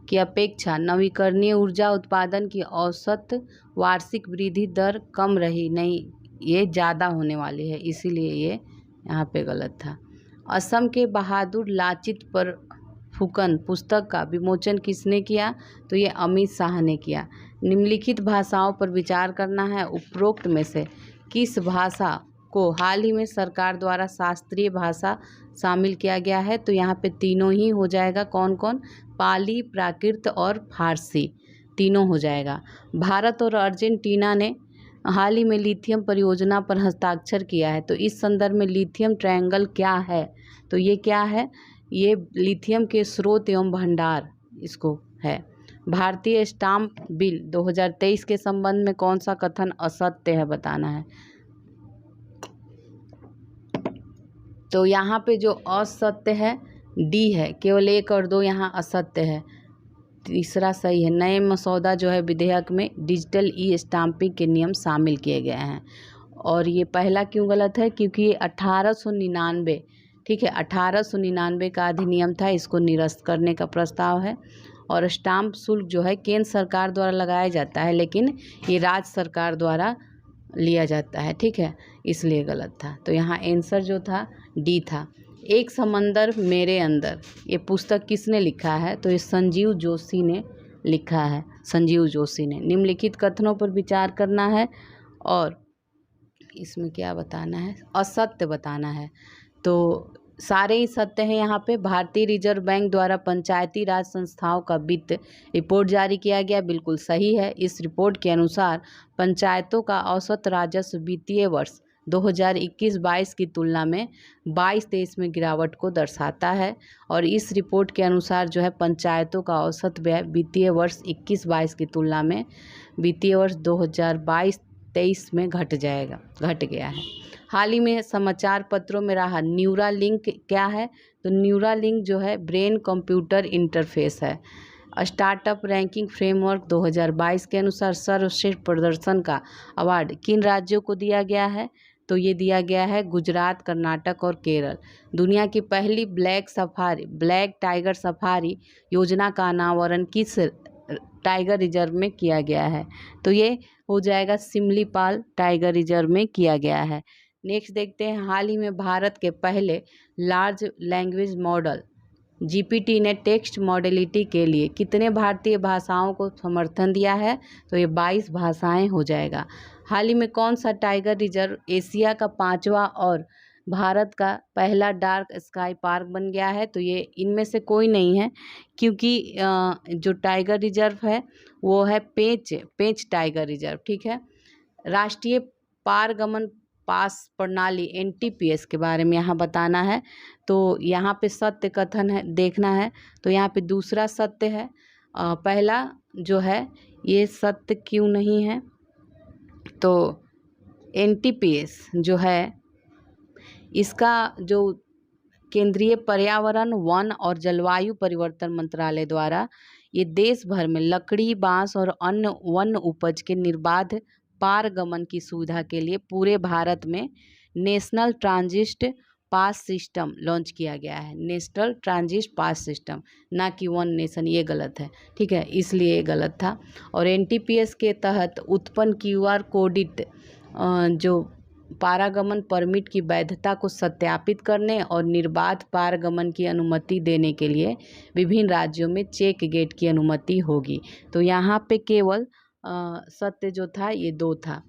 की अपेक्षा नवीकरणीय ऊर्जा उत्पादन की औसत वार्षिक वृद्धि दर कम रही, नहीं, ये ज़्यादा होने वाली है, इसीलिए ये यहाँ पे गलत था। असम के बहादुर लाचित बरफुकन पुस्तक का विमोचन किसने किया? तो ये अमित शाह ने किया। निम्नलिखित भाषाओं पर विचार करना है। उपरोक्त में से किस भाषा को हाल ही में सरकार द्वारा शास्त्रीय भाषा शामिल किया गया है? तो यहाँ पे तीनों ही हो जाएगा। कौन कौन? पाली, प्राकृत और फारसी, तीनों हो जाएगा। भारत और अर्जेंटीना ने हाल ही में लिथियम परियोजना पर हस्ताक्षर किया है, तो इस संदर्भ में लिथियम ट्रायंगल क्या है? तो ये क्या है? ये लिथियम के स्रोत एवं भंडार इसको है। भारतीय स्टाम्प बिल 2023 के संबंध में कौन सा कथन असत्य है बताना है। तो यहाँ पे जो असत्य है D है, केवल 1 और 2 यहाँ असत्य है। तीसरा सही है। नए मसौदा जो है विधेयक में डिजिटल ई स्टाम्पिंग के नियम शामिल किए गए हैं। और ये पहला क्यों गलत है? क्योंकि ये 1899, ठीक है, 1899 का अधिनियम था, इसको निरस्त करने का प्रस्ताव है। और स्टाम्प शुल्क जो है केंद्र सरकार द्वारा लगाया जाता है, लेकिन ये राज्य सरकार द्वारा लिया जाता है, ठीक है, इसलिए गलत था। तो यहाँ आंसर जो था डी था। एक समंदर मेरे अंदर, ये पुस्तक किसने लिखा है? तो ये संजीव जोशी ने लिखा है, संजीव जोशी ने। निम्नलिखित कथनों पर विचार करना है और इसमें क्या बताना है? असत्य बताना है। तो सारे ही सत्य हैं यहाँ पे। भारतीय रिजर्व बैंक द्वारा पंचायती राज संस्थाओं का वित्त रिपोर्ट जारी किया गया, बिल्कुल सही है। इस रिपोर्ट के अनुसार पंचायतों का औसत राजस्व वित्तीय वर्ष 2021-22 की तुलना में 22-23 में गिरावट को दर्शाता है। और इस रिपोर्ट के अनुसार जो है पंचायतों का औसत व्यय वित्तीय वर्ष 21-22 की तुलना में वित्तीय वर्ष 2022-23 में घट गया है। हाल ही में समाचार पत्रों में रहा न्यूरालिंक क्या है? तो न्यूरालिंक जो है ब्रेन कंप्यूटर इंटरफेस है। स्टार्टअप रैंकिंग फ्रेमवर्क 2022 के अनुसार सर्वश्रेष्ठ प्रदर्शन का अवार्ड किन राज्यों को दिया गया है? तो ये दिया गया है गुजरात, कर्नाटक और केरल। दुनिया की पहली ब्लैक टाइगर सफारी योजना का अनावरण किस टाइगर रिजर्व में किया गया है? तो ये हो जाएगा सिमलीपाल टाइगर रिजर्व में किया गया है। नेक्स्ट देखते हैं, हाल ही में भारत के पहले लार्ज लैंग्वेज मॉडल जीपीटी ने टेक्स्ट मॉडलिटी के लिए कितने भारतीय भाषाओं को समर्थन दिया है? तो ये 22 भाषाएं हो जाएगा। हाल ही में कौन सा टाइगर रिजर्व एशिया का 5वां और भारत का पहला डार्क स्काई पार्क बन गया है? तो ये इनमें से कोई नहीं है, क्योंकि जो टाइगर रिजर्व है वो है पेंच टाइगर रिजर्व, ठीक है। राष्ट्रीय पारगमन पास प्रणाली एनटीपीएस के बारे में यहाँ बताना है। तो यहाँ पे सत्य कथन है, देखना है। तो यहाँ पे दूसरा सत्य है, पहला जो है ये सत्य क्यों नहीं है? तो एनटीपीएस जो है इसका जो केंद्रीय पर्यावरण, वन और जलवायु परिवर्तन मंत्रालय द्वारा ये देश भर में लकड़ी, बांस और अन्य वन उपज के निर्बाध पारगमन की सुविधा के लिए पूरे भारत में national transit pass system launch किया गया है। नेशनल ट्रांजिट पास सिस्टम, ना कि वन नेशन, ये गलत है, ठीक है, इसलिए ये गलत था। और एनटीपीएस के तहत उत्पन्न क्यूआर कोडित जो पारगमन परमिट की वैधता को सत्यापित करने और निर्बाध पारगमन की अनुमति देने के लिए विभिन्न राज्यों में चेक गेट की अनुमति होगी। तो यहाँ पे केवल सत्य जो था ये 2 था।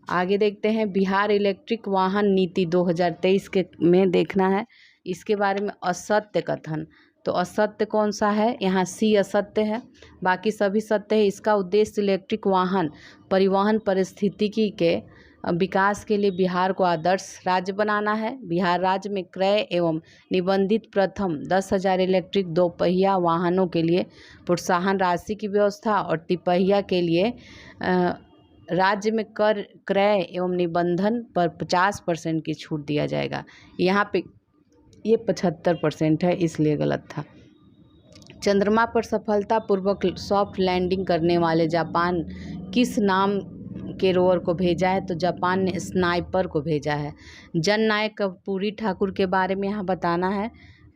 आगे देखते हैं, बिहार इलेक्ट्रिक वाहन नीति 2023 के में देखना है, इसके बारे में असत्य कथन। तो असत्य कौन सा है? यहाँ सी असत्य है, बाकी सभी सत्य है। इसका उद्देश्य इलेक्ट्रिक वाहन परिवहन पारिस्थितिकी के विकास के लिए बिहार को आदर्श राज्य बनाना है। बिहार राज्य में क्रय एवं निबंधित प्रथम 10,000 इलेक्ट्रिक 2 पहिया वाहनों के लिए प्रोत्साहन राशि की व्यवस्था और तिपहिया के लिए राज्य में क्रय एवं निबंधन पर 50% की छूट दिया जाएगा। यहाँ पे ये 75% है, इसलिए गलत था। चंद्रमा पर सफलतापूर्वक सॉफ्ट लैंडिंग करने वाले जापान किस नाम के रोवर को भेजा है? तो जापान ने स्नाइपर को भेजा है। जननायक कर्पूरी ठाकुर के बारे में यहाँ बताना है।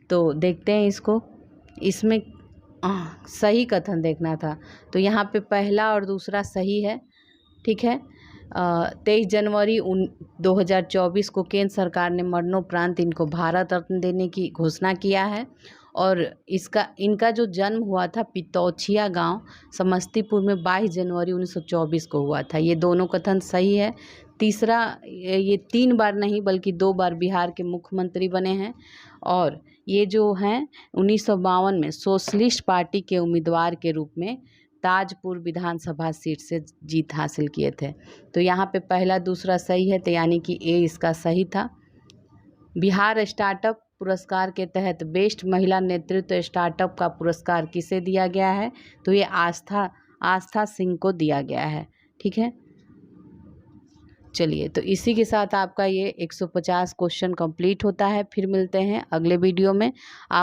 तो देखते हैं इसको, इसमें सही कथन देखना था। तो यहाँ पे पहला और दूसरा सही है, ठीक है। 23 जनवरी 2024 को केंद्र सरकार ने मरणोपरांत इनको भारत रत्न देने की घोषणा किया है। और इनका जो जन्म हुआ था पितौछिया गांव समस्तीपुर में 22 जनवरी 1924 को हुआ था। ये दोनों कथन सही है। तीसरा, ये 3 बार नहीं बल्कि 2 बार बिहार के मुख्यमंत्री बने हैं। और ये जो हैं 1952 में सोशलिस्ट पार्टी के उम्मीदवार के रूप में ताजपुर विधानसभा सीट से जीत हासिल किए थे। तो यहाँ पे पहला दूसरा सही है, तो यानी कि ए इसका सही था। बिहार स्टार्टअप पुरस्कार के तहत बेस्ट महिला नेतृत्व स्टार्टअप का पुरस्कार किसे दिया गया है? तो ये आस्था सिंह को दिया गया है, ठीक है। चलिए, तो इसी के साथ आपका ये 150 क्वेश्चन कंप्लीट होता है। फिर मिलते हैं अगले वीडियो में। आप